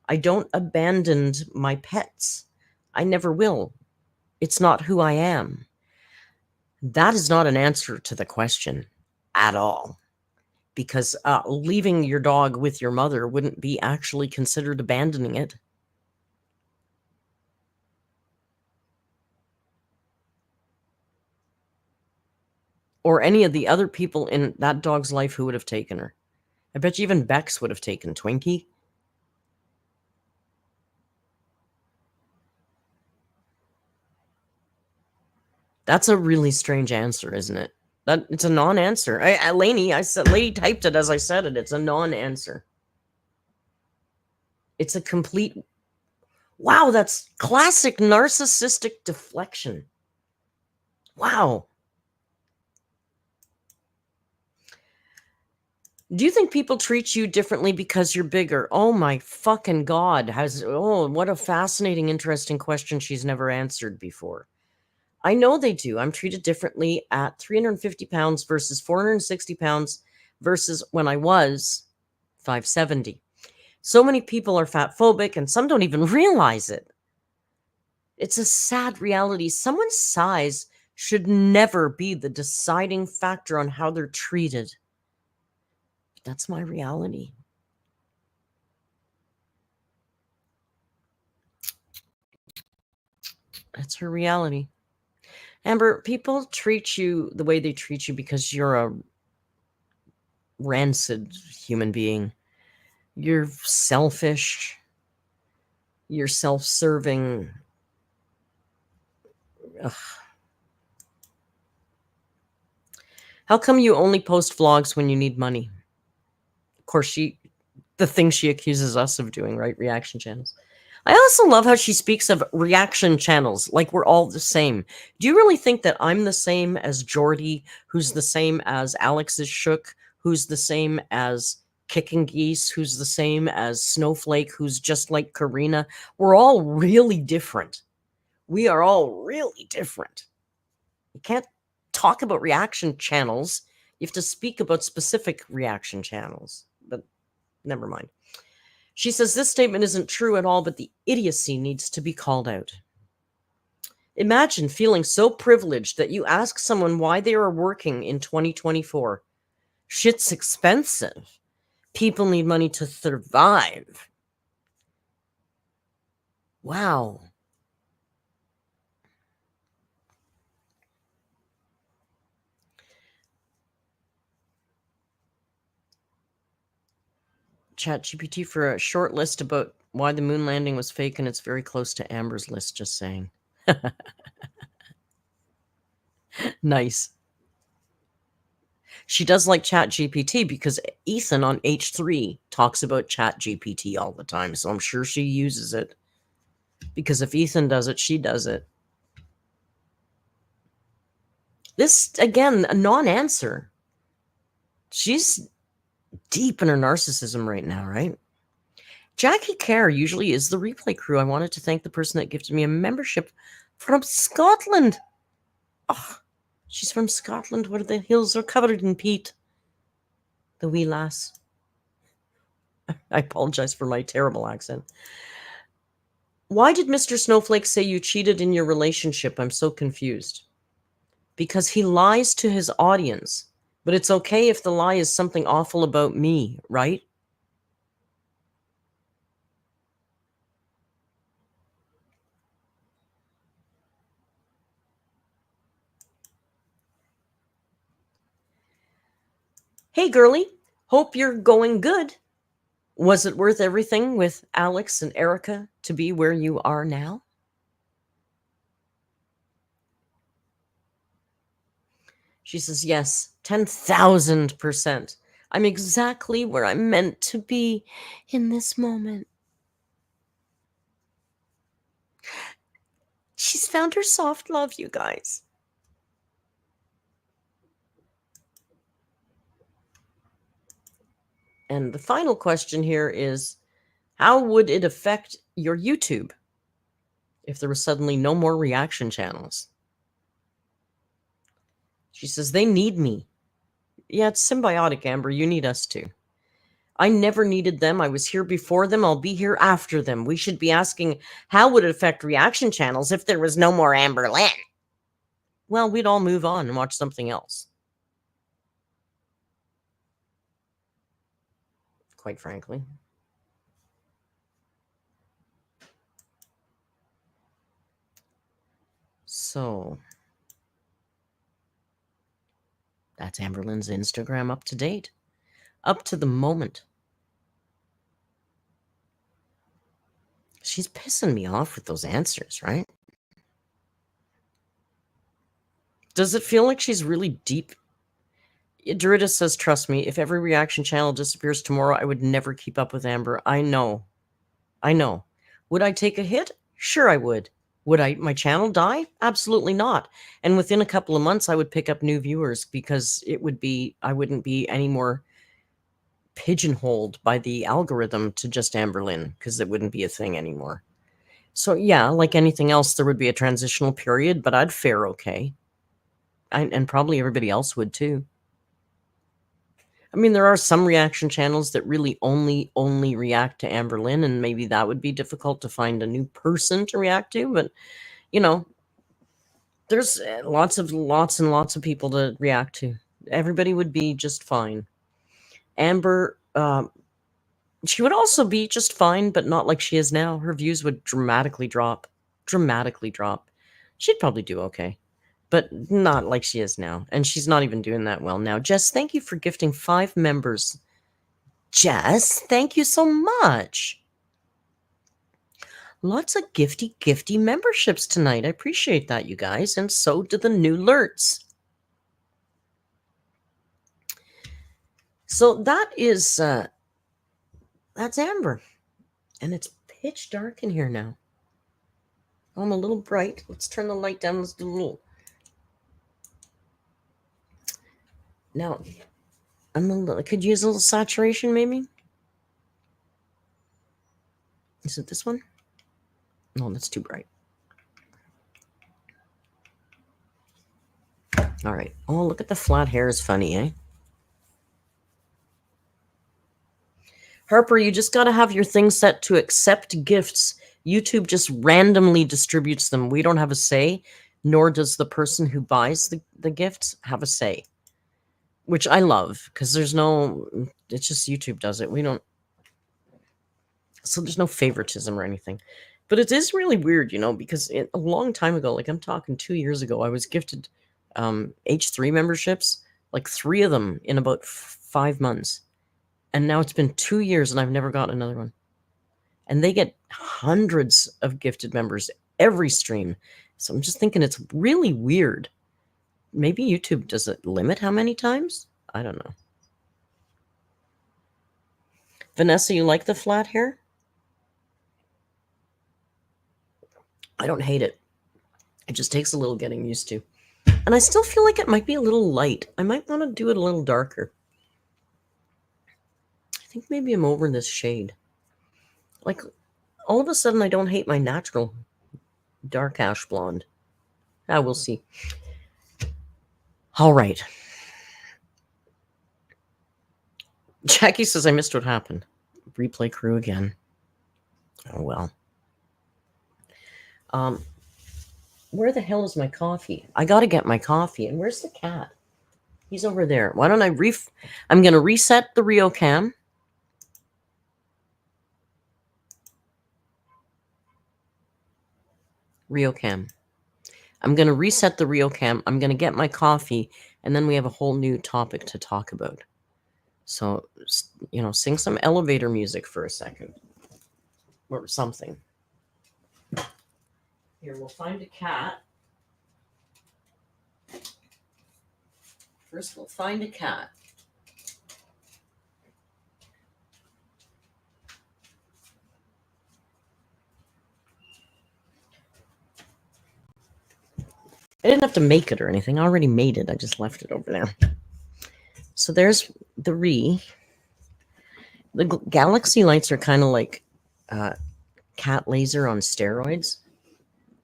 I don't abandon my pets. I never will. It's not who I am. That is not an answer to the question at all. Because leaving your dog with your mother wouldn't be actually considered abandoning it. or any of the other people in that dog's life who would have taken her. I bet you even Bex would have taken Twinky. That's a really strange answer, isn't it? That it's a non-answer. Lainey, I said, Lady typed it as I said it. It's a non-answer. It's a complete. Wow, that's classic narcissistic deflection. Wow. Do you think people treat you differently because you're bigger? Oh my fucking God. What a fascinating, interesting question she's never answered before. I know they do. I'm treated differently at 350 pounds versus 460 pounds versus when I was 570. So many people are fat phobic and some don't even realize it. It's a sad reality. Someone's size should never be the deciding factor on how they're treated. That's my reality. That's her reality. Amber, people treat you the way they treat you because you're a rancid human being. You're selfish. You're self-serving. Ugh. How come you only post vlogs when you need money? Of course, the thing she accuses us of doing, right? Reaction channels. I also love how she speaks of reaction channels like we're all the same. Do you really think that I'm the same as Jordy, who's the same as Alex's Shook, who's the same as Kicking Geese, who's the same as Snowflake, who's just like Karina? We're all really different. We are all really different. You can't talk about reaction channels. You have to speak about specific reaction channels. But never mind. She says this statement isn't true at all, but the idiocy needs to be called out. Imagine feeling so privileged that you ask someone why they are working in 2024. Shit's expensive. People need money to survive. Wow. ChatGPT for a short list about why the moon landing was fake, and it's very close to Amber's list, just saying. Nice. She does like ChatGPT because Ethan on H3 talks about ChatGPT all the time, so I'm sure she uses it. Because if Ethan does it, she does it. This, again, a non-answer. She's deep in her narcissism right now, right? Jackie Kerr usually is the replay crew. I wanted to thank the person that gifted me a membership from Scotland. Oh, she's from Scotland, where the hills are covered in peat. The wee lass. I apologize for my terrible accent. Why did Mr. Snowflake say you cheated in your relationship? I'm so confused. Because he lies to his audience. But it's okay if the lie is something awful about me, right? Hey, girly. Hope you're going good. Was it worth everything with Alex and Erica to be where you are now? She says, yes, 10,000%. I'm exactly where I'm meant to be in this moment. She's found her soft love, you guys. And the final question here is, how would it affect your YouTube if there was suddenly no more reaction channels? She says, they need me. Yeah, it's symbiotic, Amber. You need us too. I never needed them. I was here before them. I'll be here after them. We should be asking, how would it affect reaction channels if there was no more Amberlynn? Well, we'd all move on and watch something else. Quite frankly. So, That's Amberlynn's Instagram up to date. Up to the moment. She's pissing me off with those answers, right? Does it feel like she's really deep? Druida says, trust me, if every reaction channel disappears tomorrow, I would never keep up with Amber. I know. Would I take a hit? Sure I would. Would my channel die? Absolutely not. And within a couple of months, I would pick up new viewers because I wouldn't be any more pigeonholed by the algorithm to just Amberlynn, because it wouldn't be a thing anymore. So yeah, like anything else, there would be a transitional period, but I'd fare okay. And probably everybody else would too. I mean, there are some reaction channels that really only react to Amberlynn, and maybe that would be difficult to find a new person to react to. But there's lots and lots of people to react to. Everybody would be just fine. Amber, she would also be just fine, but not like she is now. Her views would dramatically drop. She'd probably do okay, but not like she is now. And she's not even doing that well now. Jess, thank you for gifting 5 members. Jess, thank you so much. Lots of gifty memberships tonight. I appreciate that, you guys. And so do the new alerts. So that is, that's Amber. And it's pitch dark in here now. I'm a little bright. Let's turn the light down. Let's do a little. Now, could use a little saturation maybe? Is it this one? No, that's too bright. All right. Oh, look at the flat hair is funny, eh? Harper, you just got to have your thing set to accept gifts. YouTube just randomly distributes them. We don't have a say, nor does the person who buys the gifts have a say, which I love because it's just YouTube does it. We don't, so there's no favoritism or anything. But it is really weird, because a long time ago, like I'm talking 2 years ago, I was gifted H3 memberships, like 3 of them in about 5 months. And now it's been 2 years and I've never gotten another one. And they get hundreds of gifted members every stream. So I'm just thinking it's really weird. Maybe YouTube does it limit how many times? I don't know. Vanessa, you like the flat hair? I don't hate it. It just takes a little getting used to. And I still feel like it might be a little light. I might want to do it a little darker. I think maybe I'm over this shade. Like, all of a sudden, I don't hate my natural dark ash blonde. We'll see. All right. Jackie says, I missed what happened. Replay crew again. Oh, well. Where the hell is my coffee? I got to get my coffee. And where's the cat? He's over there. Why don't I'm going to reset the Rio cam. Rio cam. I'm going to reset the Rio cam. I'm going to get my coffee. And then we have a whole new topic to talk about. So, sing some elevator music for a second. Or something. Here, we'll find a cat. First, we'll find a cat. I didn't have to make it or anything. I already made it. I just left it over there. So there's the The galaxy lights are kind of like cat laser on steroids.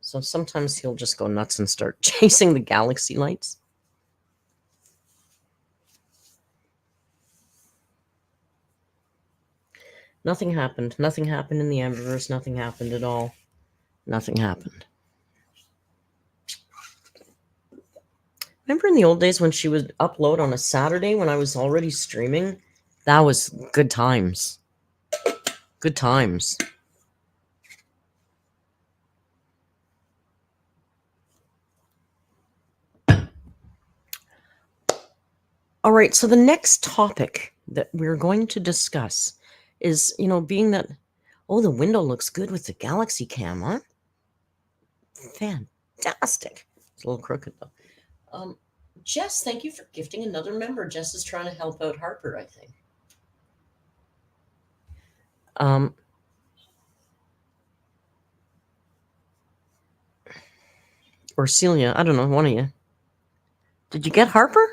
So sometimes he'll just go nuts and start chasing the galaxy lights. Nothing happened. Nothing happened in the Amberverse. Nothing happened at all. Nothing happened. Remember in the old days when she would upload on a Saturday when I was already streaming? That was good times. Good times. All right, so the next topic that we're going to discuss is, being that, oh, the window looks good with the Galaxy Cam, huh? Fantastic. It's a little crooked, though. Jess, thank you for gifting another member. Jess is trying to help out Harper, I think. Or Celia, I don't know, one of you. Did you get Harper?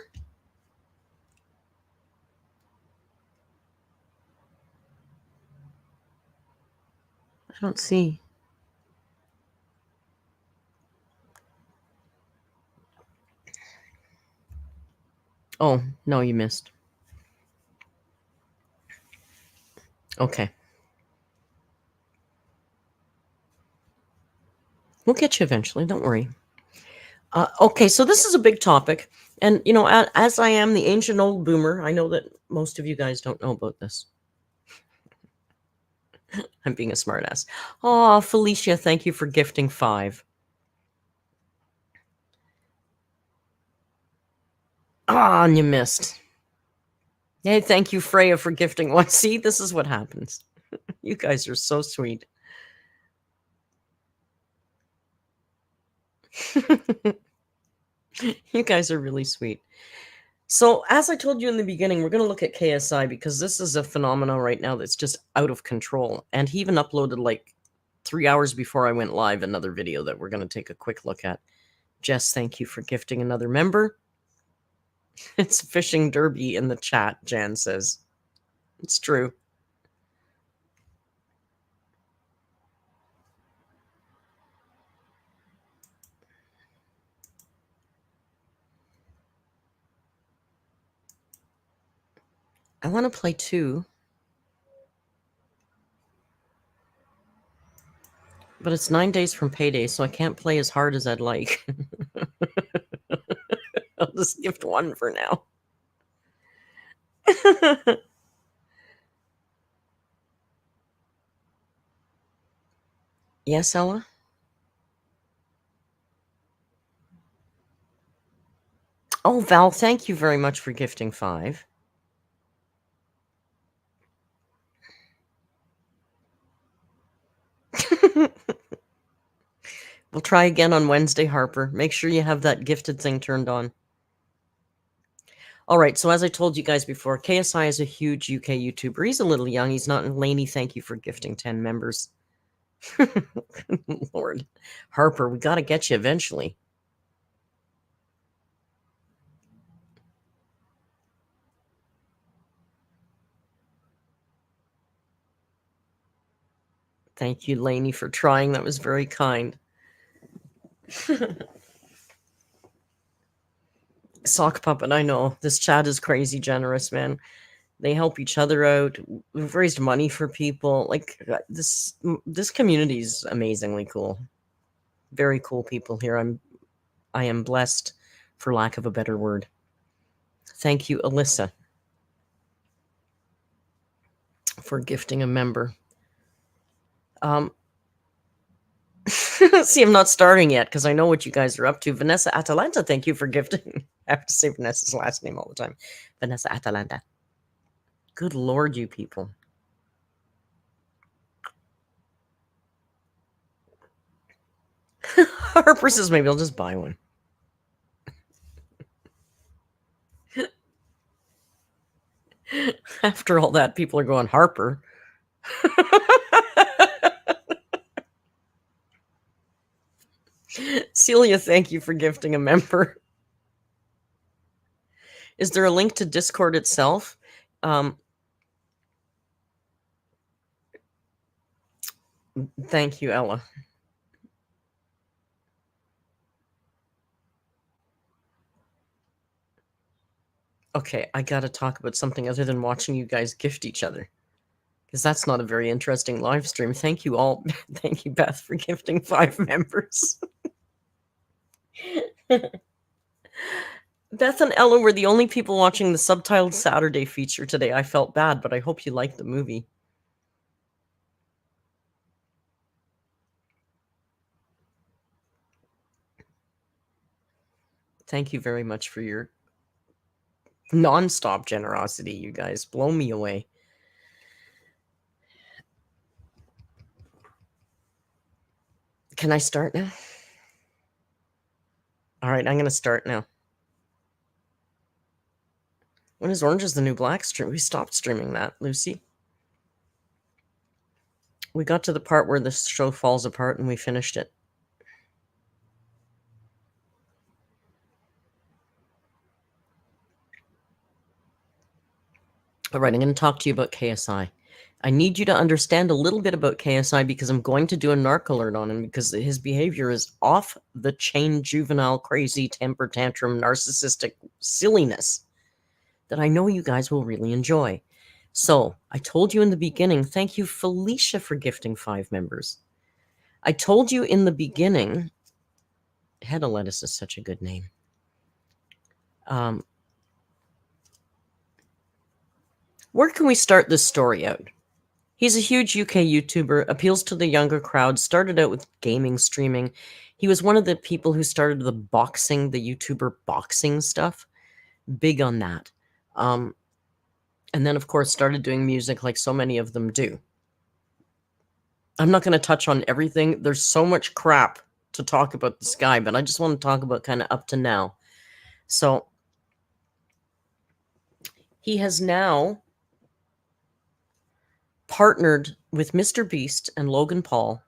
I don't see. Oh, no, you missed. Okay. We'll get you eventually, don't worry. Okay, so this is a big topic. And, as I am the ancient old boomer, I know that most of you guys don't know about this. I'm being a smartass. Oh, Felicia, thank you for gifting 5. Ah, and you missed. Hey, thank you, Freya, for gifting 1. See, this is what happens. You guys are so sweet. You guys are really sweet. So, as I told you in the beginning, we're going to look at KSI because this is a phenomenon right now that's just out of control. And he even uploaded like 3 hours before I went live another video that we're going to take a quick look at. Jess, thank you for gifting another member. It's fishing derby in the chat, Jan says. It's true. I want to play 2. But it's 9 days from payday, so I can't play as hard as I'd like. I'll just gift 1 for now. Yes, Ella? Oh, Val, thank you very much for gifting 5. We'll try again on Wednesday, Harper. Make sure you have that gifted thing turned on. All right, so as I told you guys before, KSI is a huge UK YouTuber. He's a little young. He's not Laney. Thank you for gifting 10 members. Lord. Harper, we got to get you eventually. Thank you, Laney, for trying. That was very kind. Sock puppet, I know. This chat is crazy generous, man. They help each other out. We've raised money for people. Like this community is amazingly cool. Very cool people here. I am blessed, for lack of a better word. Thank you, Alyssa, for gifting a member. See, I'm not starting yet because I know what you guys are up to. Vanessa Atalanta, thank you for gifting. I have to say Vanessa's last name all the time. Vanessa Atalanta. Good Lord, you people. Harper says maybe I'll just buy one. After all that, people are going, Harper. Celia, thank you for gifting a member. Is there a link to Discord itself? Thank you, Ella. Okay, I gotta talk about something other than watching you guys gift each other. Because that's not a very interesting live stream. Thank you all. Thank you, Beth, for gifting 5 members. Beth and Ella were the only people watching the subtitled Saturday feature today. I felt bad, but I hope you liked the movie. Thank you very much for your Non-stop generosity, you guys. Blow me away. Can I start now? All right, I'm going to start now. When is Orange is the New Black stream? We stopped streaming that, Lucy. We got to the part where the show falls apart and we finished it. All right, I'm going to talk to you about KSI. I need you to understand a little bit about KSI because I'm going to do a narc alert on him because his behavior is off the chain, juvenile, crazy, temper tantrum, narcissistic silliness that I know you guys will really enjoy. So I told you in the beginning, thank you, Felicia, for gifting 5 members. I told you in the beginning, Head of Lettuce is such a good name. Where can we start this story out? He's a huge UK YouTuber, appeals to the younger crowd, started out with gaming streaming. He was one of the people who started the YouTuber boxing stuff. Big on that. And then, of course, started doing music like so many of them do. I'm not going to touch on everything. There's so much crap to talk about this guy, but I just want to talk about kind of up to now. So he has now partnered with Mr. Beast and Logan Paul,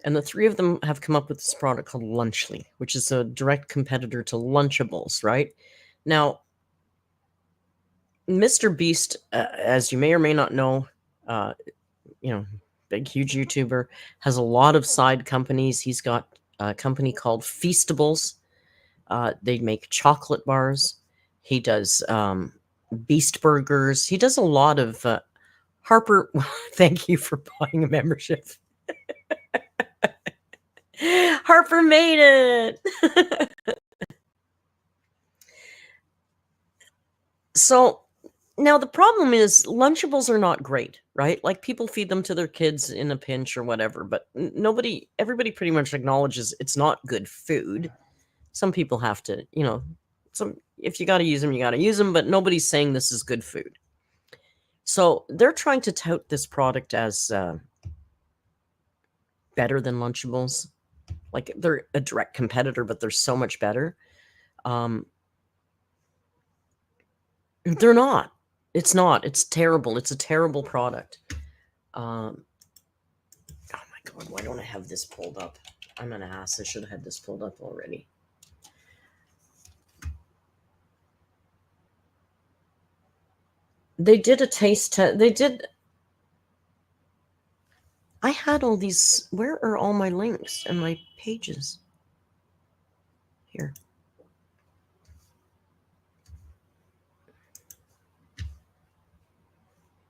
and the 3 of them have come up with this product called Lunchly, which is a direct competitor to Lunchables, right? Now, Mr. Beast, as you may or may not know, big, huge YouTuber, has a lot of side companies. He's got a company called Feastables. They make chocolate bars. He does Beast Burgers. He does a lot of... Harper, thank you for buying a membership. Harper made it. So now the problem is Lunchables are not great, right? Like people feed them to their kids in a pinch or whatever, but everybody pretty much acknowledges it's not good food. Some people have to, if you got to use them, you got to use them, but nobody's saying this is good food. So they're trying to tout this product as better than Lunchables. Like they're a direct competitor, but they're so much better. They're not. It's not. It's terrible. It's a terrible product. Oh my God, why don't I have this pulled up? I'm an ass. I should have had this pulled up already. They did a taste test. I had all these. Where are all my links and my pages? Here.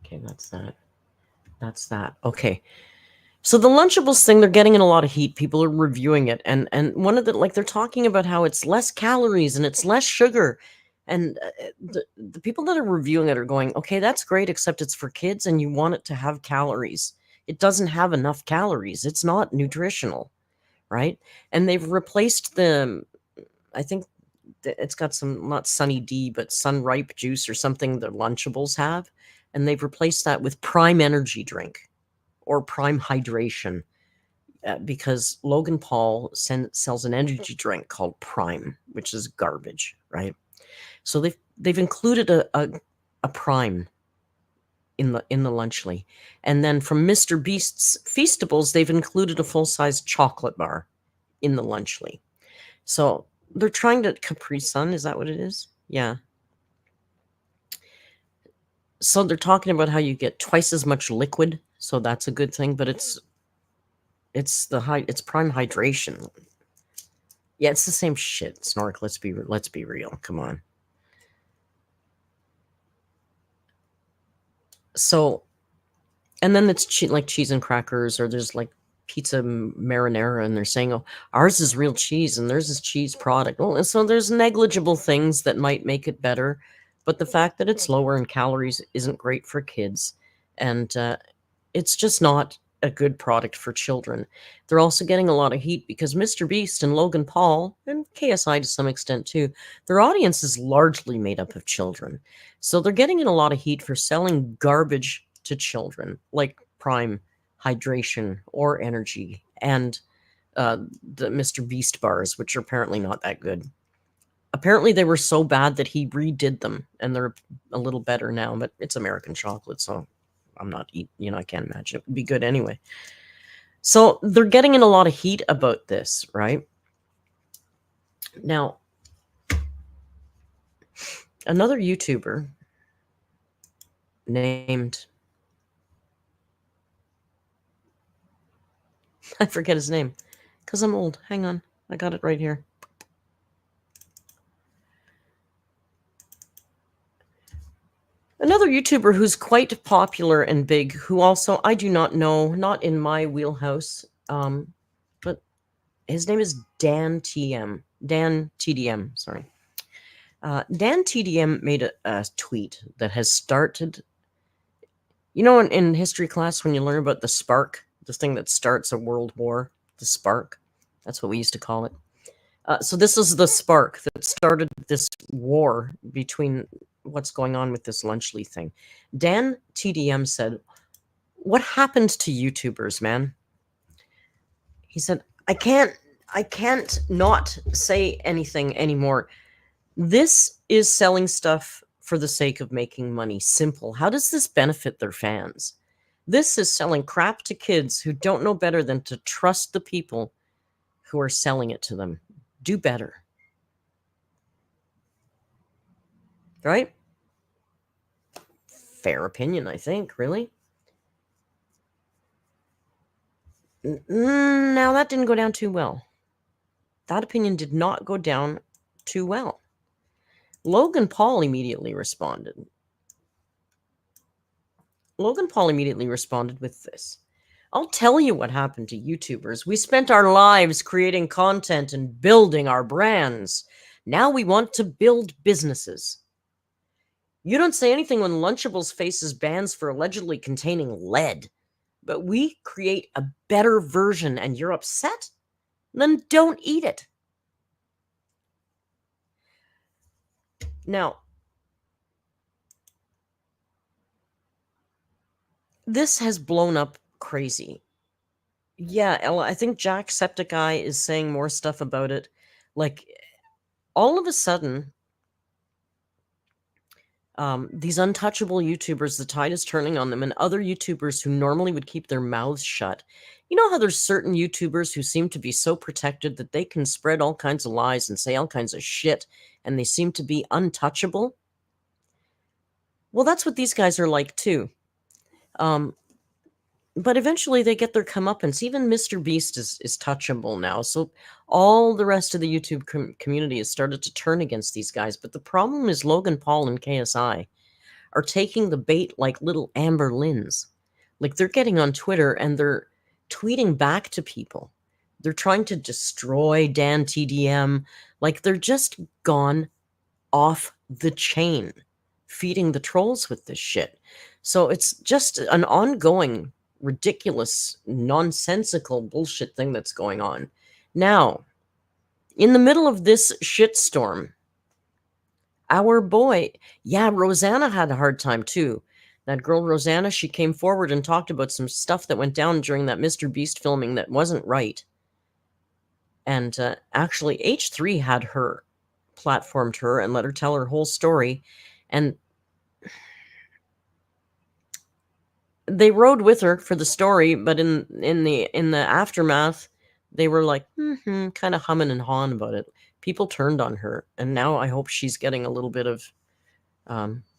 Okay, that's that. That's that. Okay. So the Lunchables thing, they're getting in a lot of heat. People are reviewing it. And one of the, they're talking about how it's less calories and it's less sugar. And the people that are reviewing it are going, okay, that's great, except it's for kids and you want it to have calories. It doesn't have enough calories. It's not nutritional, right? And they've replaced I think it's got some, not Sunny D, but Sunripe juice or something the Lunchables have. And they've replaced that with Prime Energy drink or Prime Hydration because Logan Paul sells an energy drink called Prime, which is garbage, right? So they've included a Prime in the Lunchly. And then from Mr. Beast's Feastables, they've included a full-size chocolate bar in the Lunchly. So they're trying to Capri Sun, is that what it is? Yeah. So they're talking about how you get twice as much liquid, so that's a good thing, but it's Prime Hydration. Yeah, it's the same shit, Snork. Let's be real. Come on. So, and then it's like cheese and crackers, or there's like pizza marinara, and they're saying, oh, ours is real cheese and theirs is cheese product. Well, and so there's negligible things that might make it better, but the fact that it's lower in calories isn't great for kids, and it's just not a good product for children. They're also getting a lot of heat because Mr. Beast and Logan Paul, and KSI to some extent too, their audience is largely made up of children. So they're getting in a lot of heat for selling garbage to children, like Prime Hydration or Energy and the Mr. Beast bars, which are apparently not that good. Apparently they were so bad that he redid them and they're a little better now, but it's American chocolate, so I'm not eating, I can't imagine it would be good anyway. So they're getting in a lot of heat about this, right? Now, another YouTuber named, I forget his name because I'm old. Hang on. I got it right here. Another YouTuber who's quite popular and big, who also I do not know, not in my wheelhouse, but his name is Dan TDM. Dan TDM, sorry. Dan TDM made a tweet that has started. In history class when you learn about the spark, this thing that starts a world war, the spark, that's what we used to call it. So this is the spark that started this war between what's going on with this Lunchley thing. Dan TDM said, "What happened to YouTubers, man?" He said, I can't not say anything anymore. This is selling stuff for the sake of making money. Simple. How does this benefit their fans? This is selling crap to kids who don't know better than to trust the people who are selling it to them. Do better. Right? Fair opinion, I think, really. Now, that didn't go down too well. That opinion did not go down too well. Logan Paul immediately responded. Logan Paul immediately responded with this. I'll tell you what happened to YouTubers. We spent our lives creating content and building our brands. Now we want to build businesses. You don't say anything when Lunchables faces bans for allegedly containing lead, but we create a better version and you're upset? Then don't eat it. Now, this has blown up crazy. Yeah, Ella, I think Jacksepticeye is saying more stuff about it. Like, all of a sudden, these untouchable YouTubers, the tide is turning on them, and other YouTubers who normally would keep their mouths shut. You know how there's certain YouTubers who seem to be so protected that they can spread all kinds of lies and say all kinds of shit, and they seem to be untouchable? Well, that's what these guys are like, too. But eventually they get their comeuppance. Even Mr. Beast is touchable now. So all the rest of the YouTube community has started to turn against these guys. But the problem is Logan Paul and KSI are taking the bait like little AMBERLYNNs. Like, they're getting on Twitter and they're tweeting back to people. They're trying to destroy Dan TDM. Like, they're just gone off the chain, feeding the trolls with this shit. So it's just an ongoing, ridiculous, nonsensical bullshit thing that's going on. Now, in the middle of this shitstorm, our boy, Rosanna had a hard time too. That girl Rosanna, she came forward and talked about some stuff that went down during that Mr. Beast filming that wasn't right. And actually, H3 had her, platformed her, and let her tell her whole story. And they rode with her for the story, but in the aftermath, they were like, kind of humming and hawing about it. People turned on her, and now I hope she's getting a little bit of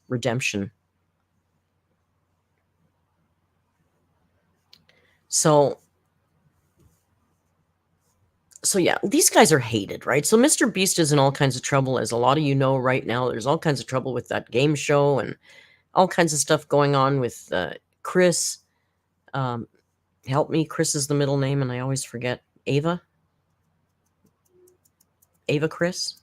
redemption. So yeah, these guys are hated, right? So Mr. Beast is in all kinds of trouble, as a lot of you know right now. There's all kinds of trouble with that game show and all kinds of stuff going on with Chris. Help me, Chris is the middle name, and I always forget. Ava Chris?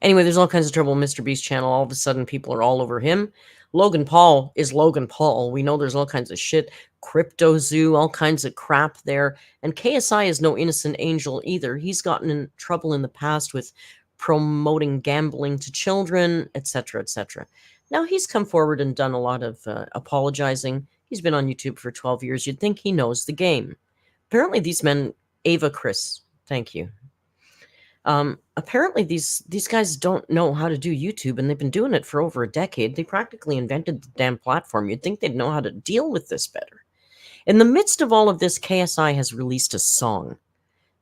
Anyway, there's all kinds of trouble with Mr. Beast channel. All of a sudden, people are all over him. Logan Paul is Logan Paul. We know there's all kinds of shit. Crypto Zoo, all kinds of crap there. And KSI is no innocent angel either. He's gotten in trouble in the past with promoting gambling to children, etc., etc. Now he's come forward and done a lot of apologizing. He's been on YouTube for 12 years. You'd think he knows the game. Apparently these men, Ava Chris, thank you. Apparently these guys don't know how to do YouTube, and they've been doing it for over a decade. They practically invented the damn platform. You'd think they'd know how to deal with this better. In the midst of all of this, KSI has released a song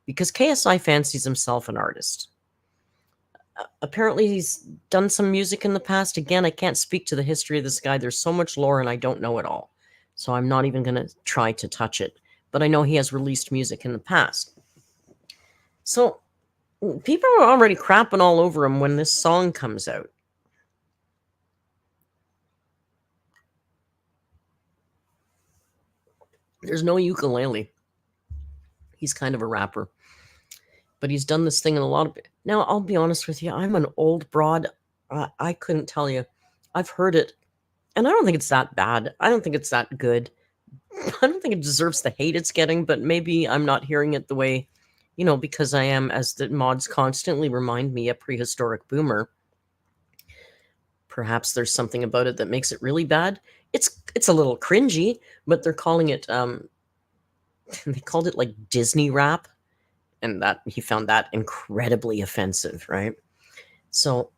because KSI fancies himself an artist. Apparently he's done some music in the past. Again, I can't speak to the history of this guy. There's so much lore and I don't know it all. So I'm not even going to try to touch it. But I know he has released music in the past. So people are already crapping all over him when this song comes out. There's no ukulele. He's kind of a rapper. But he's done this thing in a lot of... Now, I'll be honest with you. I'm an old broad. I couldn't tell you. I've heard it. And I don't think it's that bad. I don't think it's that good. I don't think it deserves the hate it's getting. But maybe I'm not hearing it the way... You know, because I am, as the mods constantly remind me, a prehistoric boomer. Perhaps there's something about it that makes it really bad. It's a little cringy, but they're calling it... they called it like Disney rap. And that he found that incredibly offensive, right? So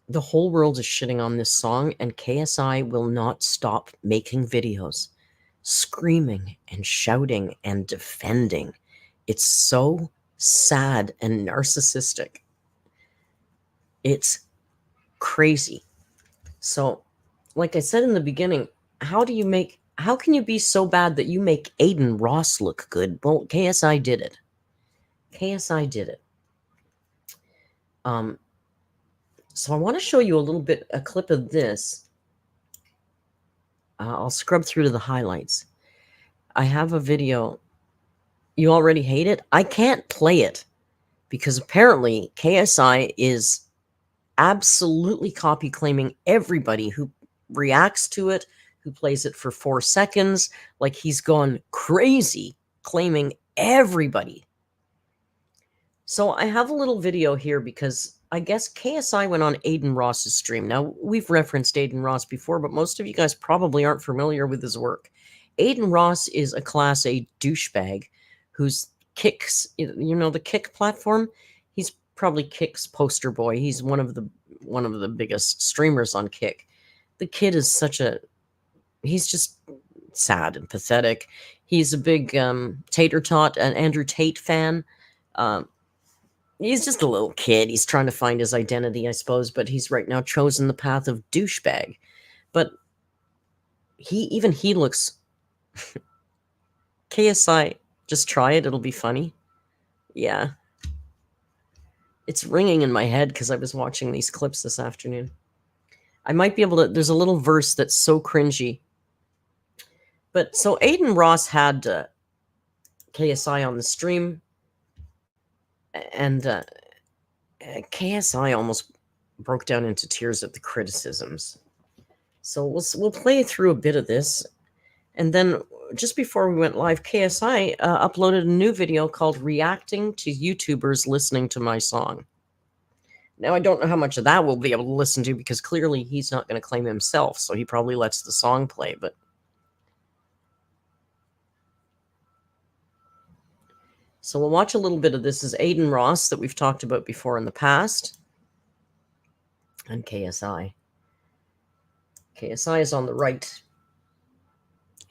the whole world is shitting on this song, and KSI will not stop making videos, screaming and shouting and defending. It's so sad and narcissistic. It's crazy. So, like I said in the beginning, how can you be so bad that you make Aiden Ross look good? Well, KSI did it. KSI did it. So I want to show you a clip of this. I'll scrub through to the highlights. I have a video. You already hate it? I can't play it because apparently KSI is absolutely copy claiming everybody who reacts to it, who plays it for 4 seconds. Like he's gone crazy claiming everybody. So I have a little video here because I guess KSI went on Aiden Ross's stream. Now, we've referenced Aiden Ross before, but most of you guys probably aren't familiar with his work. Aiden Ross is a Class A douchebag who's Kick's, you know, the Kick platform. He's probably Kick's poster boy. He's one of the biggest streamers on Kick. The kid is he's just sad and pathetic. He's a big Tater Tot and Andrew Tate fan. He's just a little kid. He's trying to find his identity, I suppose, but he's right now chosen the path of douchebag. But he looks... KSI, just try it. It'll be funny. Yeah. It's ringing in my head because I was watching these clips this afternoon. I might be able to... There's a little verse that's so cringy. But so Aiden Ross had KSI on the stream. And KSI almost broke down into tears at the criticisms. So we'll play through a bit of this. And then just before we went live, KSI uploaded a new video called Reacting to YouTubers Listening to My Song. Now, I don't know how much of that we'll be able to listen to because clearly he's not going to claim himself. So he probably lets the song play. But so we'll watch a little bit of this. This is Aiden Ross that we've talked about before in the past. And KSI. KSI is on the right.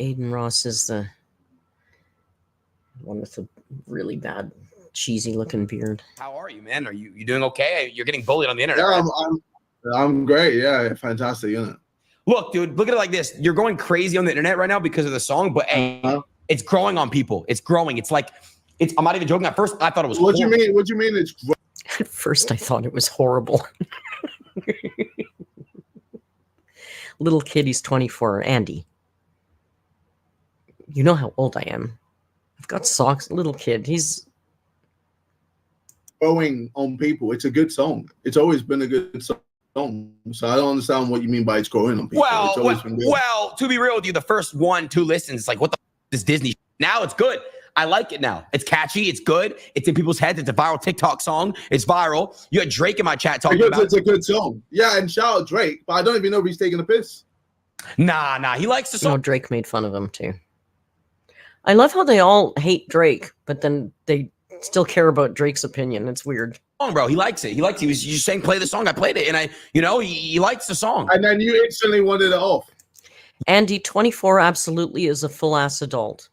Aiden Ross is the one with the really bad, cheesy-looking beard. How are you, man? Are you doing okay? You're getting bullied on the internet. Yeah, right? I'm great. Yeah, fantastic, isn't it? Look, dude, look at it like this. You're going crazy on the internet right now because of the song, but hey, it's growing on people. It's growing. It's like... I'm not even joking. At first, I thought it was What horrible. you mean? It's At first, I thought it was horrible. Little kid, he's 24. Andy. You know how old I am. I've got socks. Little kid. He's growing on people. It's a good song. It's always been a good song. So I don't understand what you mean by it's growing on people. It's always been good. Well, to be real with you, the first 1-2 listens, it's like, what the f is Disney? Now it's good. I like it now. It's catchy. It's good. It's in people's heads. It's a viral TikTok song. It's viral. You had Drake in my chat talking about it. It's a good song. Yeah, and shout out Drake, but I don't even know if he's taking a piss. Nah. He likes the song. No, Drake made fun of him too. I love how they all hate Drake, but then they still care about Drake's opinion. It's weird. Bro, he likes it. He likes it. He was just saying, play the song. I played it, and he likes the song. And then you instantly wanted it off. Andy, 24 absolutely is a full ass adult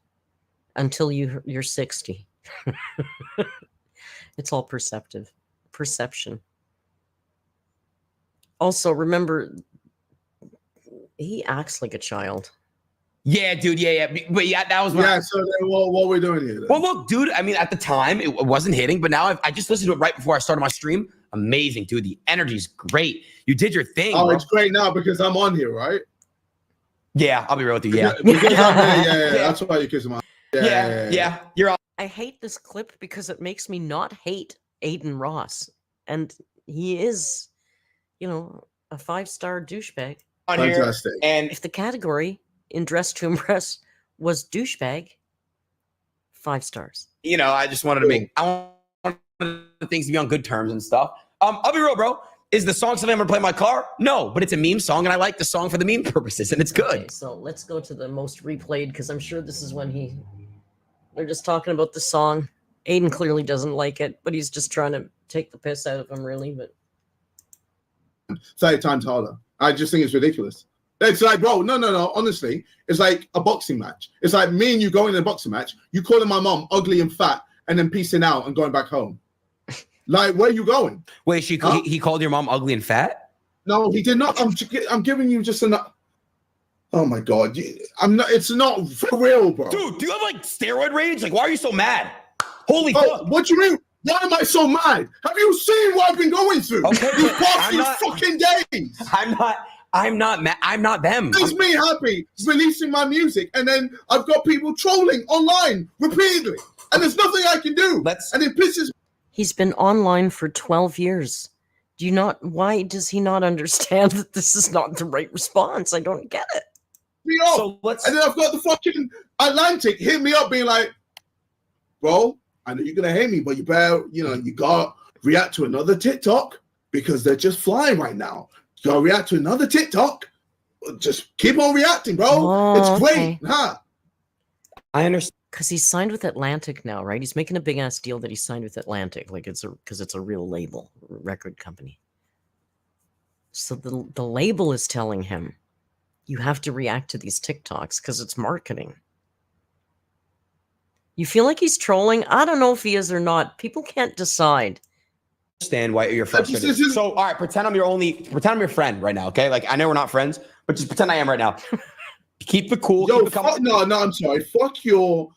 until you're 60. It's all perception. Also, remember, he acts like a child. Yeah, dude. Yeah. But yeah, that was So then what we're doing here? Then? Well, look, dude. I mean, at the time it wasn't hitting, but now I just listened to it right before I started my stream. Amazing, dude. The energy's great. You did your thing. Oh, bro. It's great now because I'm on here, right? Yeah, I'll be real with you. Yeah. Because I'm here, yeah. That's why you kiss him out. Yeah. You're all. I hate this clip because it makes me not hate Aiden Ross. And he is, a 5-star douchebag. On Fantastic. Here, and if the category in Dress to Impress was douchebag, 5 stars. I just wanted to make things to be on good terms and stuff. I'll be real, bro. Is the song something I'm gonna play in my car? No, but it's a meme song, and I like the song for the meme purposes, and it's good. Okay, so let's go to the most replayed because I'm sure this is when they're just talking about the song. Aiden clearly doesn't like it, but he's just trying to take the piss out of him, really. But 30 times harder. I just think it's ridiculous. It's like, bro, no. Honestly, it's like a boxing match. It's like me and you going in a boxing match, you calling my mom ugly and fat, and then piecing out and going back home. Like, where are you going? Wait, he called your mom ugly and fat? No, he did not. I'm giving you just enough. Oh my God, I'm not. It's not for real, bro. Dude, do you have like steroid rage? Like, why are you so mad? Holy fuck! What do you mean? Why am I so mad? Have you seen what I've been going through? Okay, these past few fucking days. I'm not mad. I'm not them. It makes me happy releasing my music, and then I've got people trolling online repeatedly, and there's nothing I can do. And it pisses me. He's been online for 12 years. Why does he not understand that this is not the right response? I don't get it. And then I've got the fucking Atlantic hit me up being like, bro, I know you're going to hate me, but you better, you got to react to another TikTok because they're just flying right now. You got to react to another TikTok. Just keep on reacting, bro. Oh, it's great. okay. Huh? I understand. Because he's signed with Atlantic now, right? He's making a big ass deal that he signed with Atlantic, because it's a real label, record company. So the label is telling him, you have to react to these TikToks because it's marketing. You feel like he's trolling? I don't know if he is or not. People can't decide. Understand why you're frustrated. So, all right, pretend I'm your friend right now, okay? Like, I know we're not friends, but just pretend I am right now. Keep the cool. Yo, no, I'm sorry. Fuck your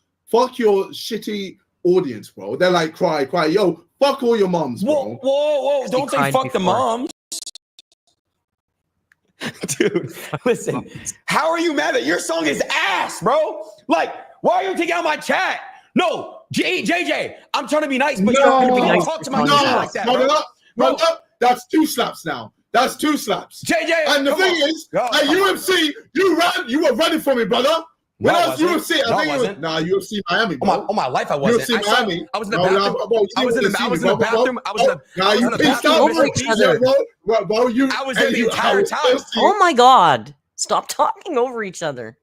shitty audience, bro. They're like, cry. Yo, fuck all your moms, bro. Whoa. Don't say fuck the moms. Dude, listen. How are you mad that your song is ass, bro? Like, why are you taking out my chat? No, JJ, I'm trying to be nice, but you're not going to be nice. Talk to my chat like that, bro. That's 2 slaps now. That's 2 slaps. JJ, and the thing is, at UFC, you were running for me, brother. When I was UFC, I think UFC Miami, bro. All my life I wasn't. UFC Miami. I was in the bathroom. I was in the bathroom. I was in the entire time. Oh my God. Stop talking over each other.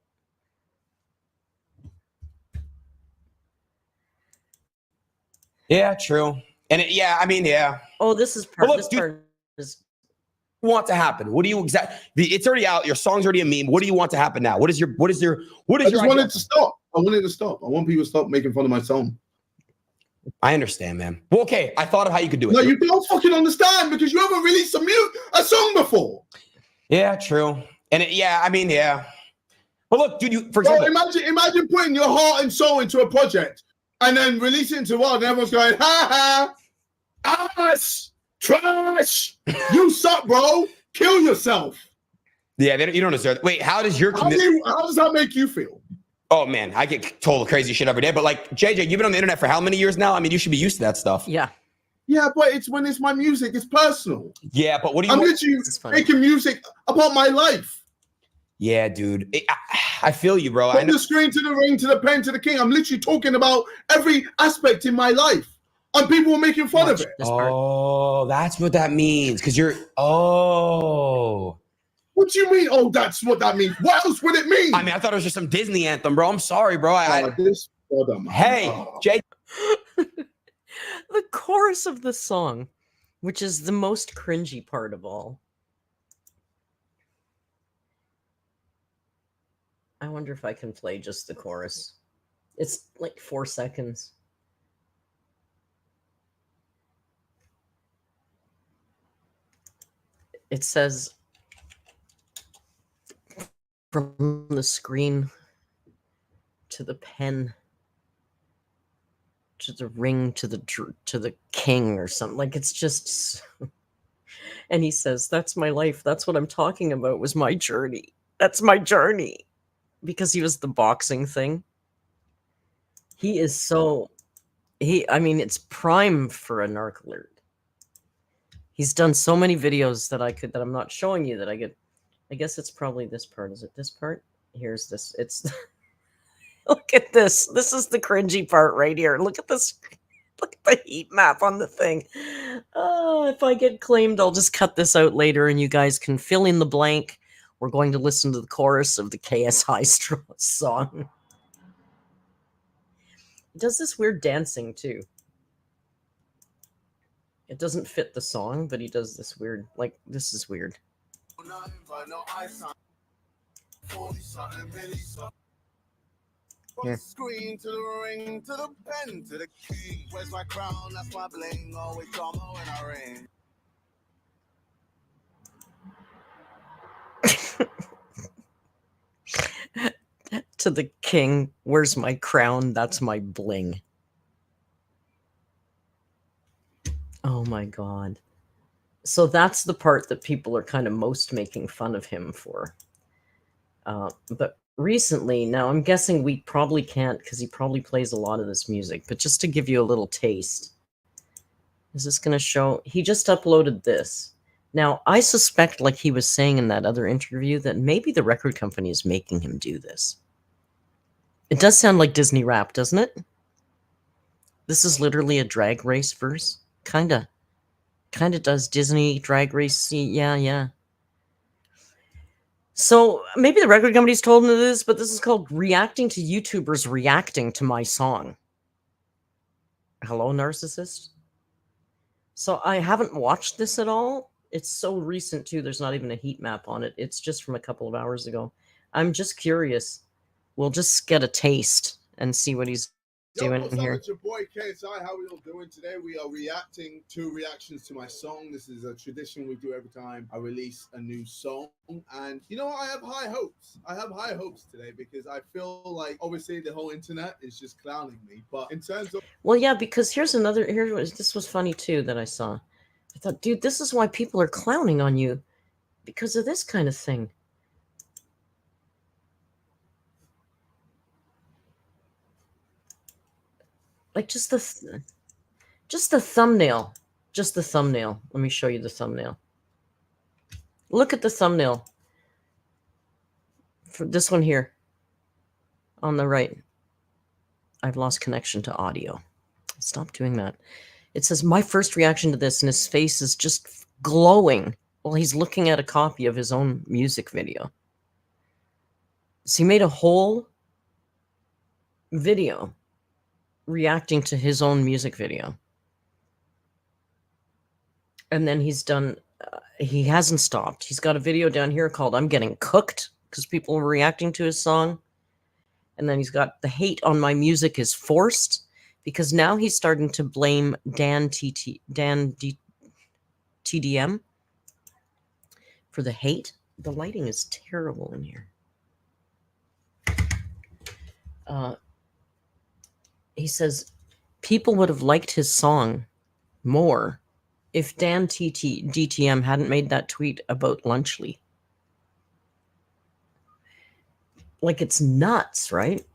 Yeah, true. And yeah. Oh, this is part. This part is. Want to happen? What do you exactly? It's already out. Your song's already a meme. What do you want to happen now? I just wanted to stop. I wanted to stop. I want people to stop making fun of my song. I understand, man. Well, okay. I thought of how you could do it. No, you don't fucking understand because you haven't released a song before. Yeah, true. And yeah. But look, dude, for example, imagine putting your heart and soul into a project and then releasing it into the world, and everyone's going, ha ha, ass. Trash! You suck, bro. Kill yourself. Yeah, you don't deserve it. Wait, how does your how does that make you feel? Oh man, I get told crazy shit every day. But like JJ, you've been on the internet for how many years now? I mean, you should be used to that stuff. Yeah. Yeah, but it's when it's my music, it's personal. Yeah, but what do you? I'm literally making music about my life. Yeah, dude. I feel you, bro. From the screen to the ring to the pen to the king. I'm literally talking about every aspect in my life. And people are making fun of it. Oh, that's what that means. Because you're, oh. What do you mean? Oh, that's what that means. What else would it mean? I mean, I thought it was just some Disney anthem, bro. I'm sorry, bro. Hey, Jay. The chorus of the song, which is the most cringy part of all. I wonder if I can play just the chorus. It's like 4 seconds. It says, from the screen to the pen to the ring to the king or something. Like, it's just. And he says, that's my life. That's what I'm talking about, was my journey. That's my journey. Because he was the boxing thing. He is so, I mean, it's prime for a narc alert. He's done so many videos that I'm not showing you, that I guess it's probably this part. Is it this part? Here's this. It's, look at this. This is the cringy part right here. Look at this. Look at the heat map on the thing. Oh, if I get claimed, I'll just cut this out later and you guys can fill in the blank. We're going to listen to the chorus of the KSI song. It does this weird dancing too. It doesn't fit the song, but he does this weird, like, this is weird. Here. Screen to the ring, to the pen, to the king. Where's my crown? That's my bling. Always drama when I ring. To the king, where's my crown? That's my bling. Oh my god. So that's the part that people are kind of most making fun of him for. But recently, now I'm guessing we probably can't, because he probably plays a lot of this music, but just to give you a little taste. Is this going to show? He just uploaded this. Now, I suspect, like he was saying in that other interview, that maybe the record company is making him do this. It does sound like Disney rap, doesn't it? This is literally a drag race verse. Kinda does Disney drag race. Yeah. So maybe the record company's told him this, but this is called reacting to YouTubers reacting to my song. Hello, narcissist. So I haven't watched this at all. It's so recent too. There's not even a heat map on it. It's just from a couple of hours ago. I'm just curious. We'll just get a taste and see what he's doing here. It's your boy KSI. How are we all doing today? We are reacting to reactions to my song. This is a tradition we do every time I release a new song. And you know what? I have high hopes. I have high hopes today because I feel like obviously the whole internet is just clowning me. But in terms of, well, yeah, because this was funny too that I saw. I thought, dude, this is why people are clowning on you, because of this kind of thing. Like just the thumbnail. Just the thumbnail. Let me show you the thumbnail. Look at the thumbnail. For this one here. On the right. I've lost connection to audio. Stop doing that. It says, my first reaction to this, and his face is just glowing while he's looking at a copy of his own music video. So he made a whole video reacting to his own music video. And then he's done, he hasn't stopped. He's got a video down here called I'm Getting Cooked, because people were reacting to his song. And then he's got the hate on my music is forced, because now he's starting to blame TDM for the hate. The lighting is terrible in here. He says people would have liked his song more if DTM hadn't made that tweet about Lunchly. Like, it's nuts, right?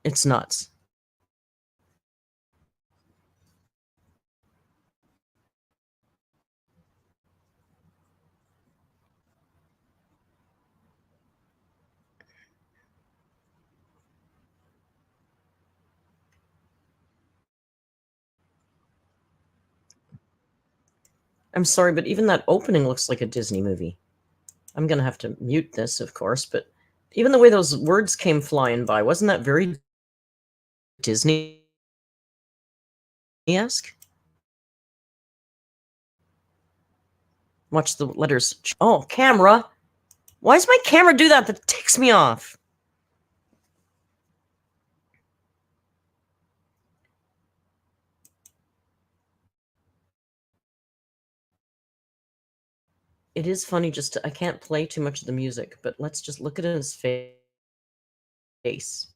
It's nuts. I'm sorry, but even that opening looks like a Disney movie. I'm going to have to mute this, of course, but even the way those words came flying by, wasn't that very Disney-esque? Watch the letters. Oh, camera. Why does my camera do that? That ticks me off. It is funny just to, I can't play too much of the music, but let's just look at his face.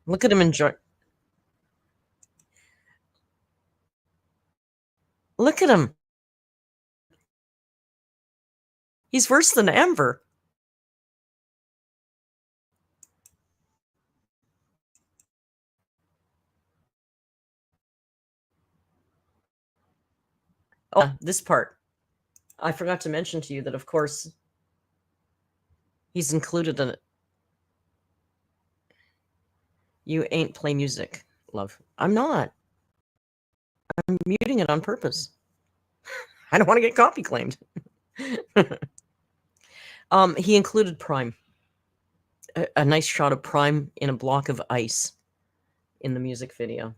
Look at him enjoy. Look at him. He's worse than Amber. Oh, this part. I forgot to mention to you that, of course, he's included in it. You ain't play music, love. I'm not. I'm muting it on purpose. I don't want to get copy claimed. He included Prime. A nice shot of Prime in a block of ice in the music video.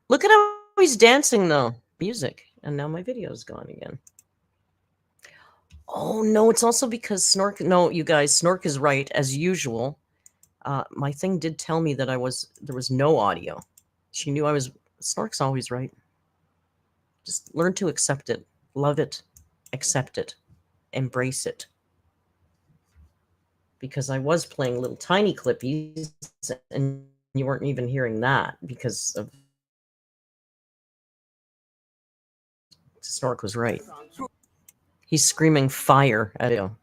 Look at how he's dancing, though. Music. And now my video's gone again. Oh, no, it's also because Snork... No, you guys, Snork is right, as usual. My thing did tell me that there was no audio. She knew I was... Snork's always right. Just learn to accept it. Love it. Accept it. Embrace it. Because I was playing little tiny clippies, and you weren't even hearing that because of... Snork was right. He's screaming fire at you.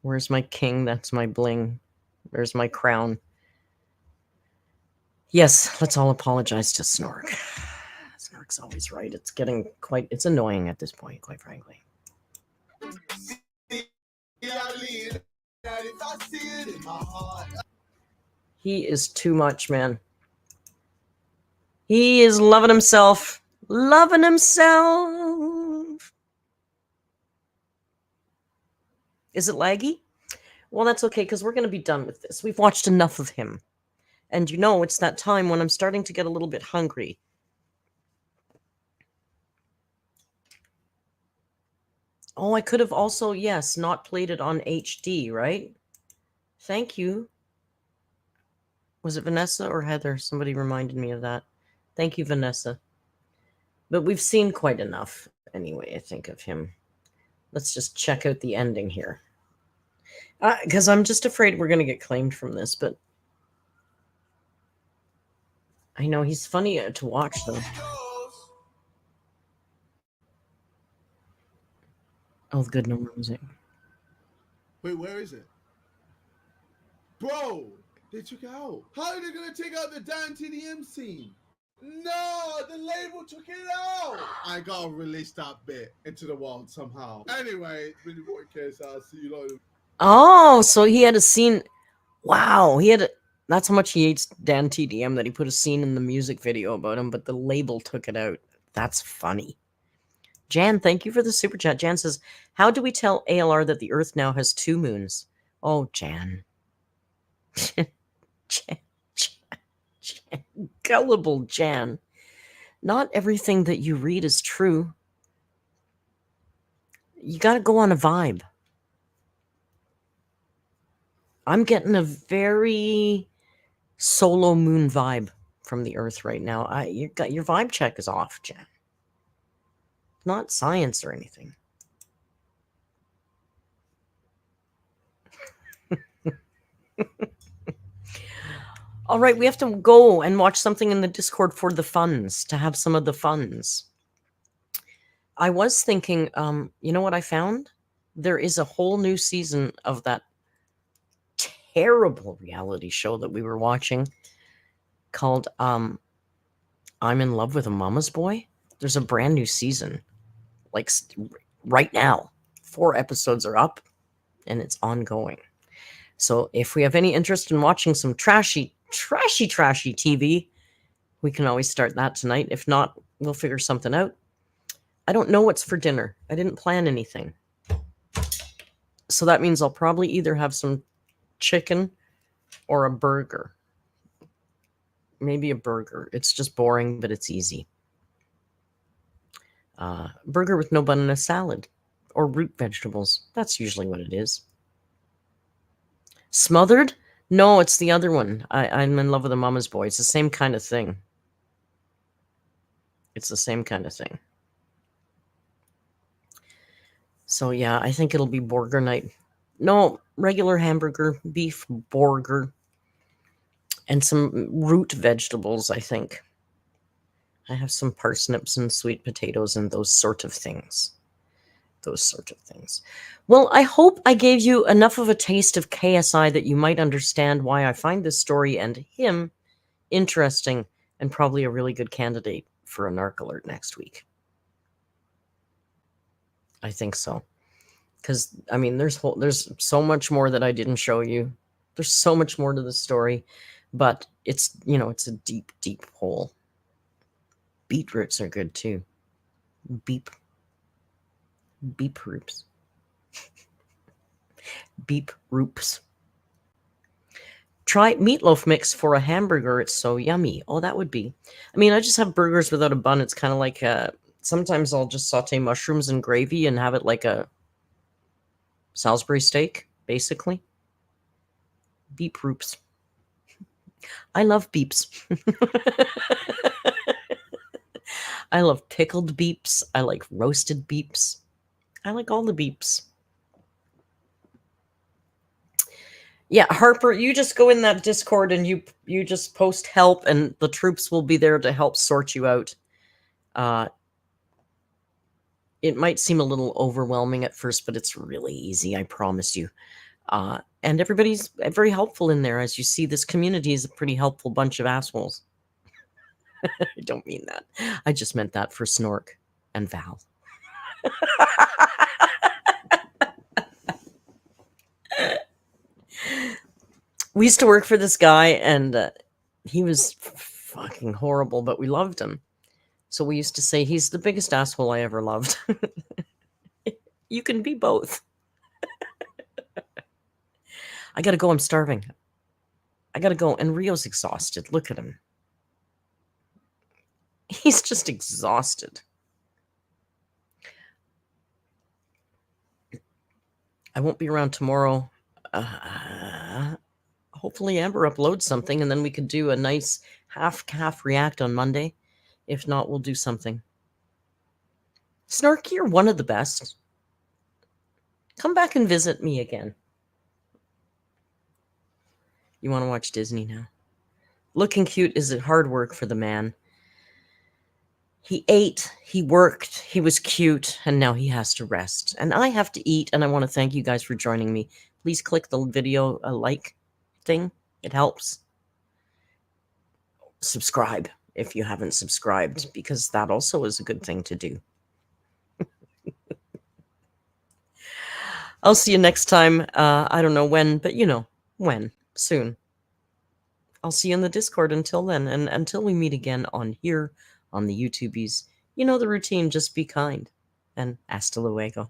Where's my king? That's my bling. Where's my crown? Yes, let's all apologize to Snork. Snork's always right. It's getting quite... It's annoying at this point, quite frankly. He is too much, man. He is loving himself. Loving himself. Is it laggy? Well, that's okay, because we're going to be done with this. We've watched enough of him. And you know, it's that time when I'm starting to get a little bit hungry. Oh, I could have also, yes, not played it on HD, right? Thank you. Was it Vanessa or Heather? Somebody reminded me of that. Thank you, Vanessa. But we've seen quite enough anyway, I think, of him. Let's just check out the ending here. Because I'm just afraid we're going to get claimed from this, but... I know, he's funny to watch, though. Oh, good, no more music. Wait, where is it? Bro, they took it out. How are they going to take out the damn TDM scene? No, the label took it out. I got to release that bit into the world somehow. Anyway, really boy KSI, I'll see you later. Oh, so he had a scene. Wow, he had a... That's how much he hates Dan TDM, that he put a scene in the music video about him, but the label took it out. That's funny. Jan, thank you for the super chat. Jan says, how do we tell ALR that the Earth now has 2 moons? Oh, Jan. Jan. Gullible Jan. Not everything that you read is true. You got to go on a vibe. I'm getting a very solo moon vibe from the Earth right now. Your vibe check is off, Jan. Not science or anything. All right, we have to go and watch something in the Discord for the funds, to have some of the funds. I was thinking, you know what I found? there is a whole new season of that terrible reality show that we were watching called I'm in Love with a Mama's Boy. There's a brand new season, like right now. 4 episodes are up, and it's ongoing. So if we have any interest in watching some trashy TV, we can always start that tonight. If not, we'll figure something out. I don't know what's for dinner. I didn't plan anything. So that means I'll probably either have some chicken or a burger. Maybe a burger. It's just boring, but it's easy. Burger with no bun and a salad. Or root vegetables. That's usually what it is. Smothered? No, it's the other one. I'm in Love with a Mama's Boy. It's the same kind of thing. It's the same kind of thing. So yeah, I think it'll be burger night. No, regular hamburger, beef burger, and some root vegetables, I think. I have some parsnips and sweet potatoes and those sort of things. Well, I hope I gave you enough of a taste of KSI that you might understand why I find this story and him interesting and probably a really good candidate for a narc alert next week. I think so. Because, I mean, there's so much more that I didn't show you. There's so much more to the story. But it's, it's a deep, deep hole. Beetroots are good, too. Beep roops. Beep roops. Try meatloaf mix for a hamburger. It's so yummy. Oh, that would be. I mean, I just have burgers without a bun. It's kind of like sometimes I'll just saute mushrooms in gravy and have it like a Salisbury steak, basically. Beep roops. I love beeps. I love pickled beeps. I like roasted beeps. I like all the beeps. Yeah, Harper, you just go in that Discord and you just post help, and the troops will be there to help sort you out. It might seem a little overwhelming at first, but it's really easy, I promise you. And everybody's very helpful in there. As you see, this community is a pretty helpful bunch of assholes. I don't mean that. I just meant that for Snork and Val. We used to work for this guy, and he was fucking horrible, but we loved him. So we used to say, he's the biggest asshole I ever loved. You can be both. I gotta go. I'm starving. I gotta go. And Rio's exhausted. Look at him. He's just exhausted. I won't be around tomorrow. Hopefully Amber uploads something, and then we could do a nice half-calf react on Monday. If not, we'll do something. Snarky, you're one of the best. Come back and visit me again. You want to watch Disney now? Looking cute is hard work for the man. He ate, he worked, he was cute, and now he has to rest. And I have to eat, and I want to thank you guys for joining me. Please click the video like thing. It helps. Subscribe if you haven't subscribed, because that also is a good thing to do. I'll see you next time. I don't know when, but you know when. Soon. I'll see you in the Discord until then, and until we meet again on here on the YouTubies. You know the routine, just be kind, and hasta luego.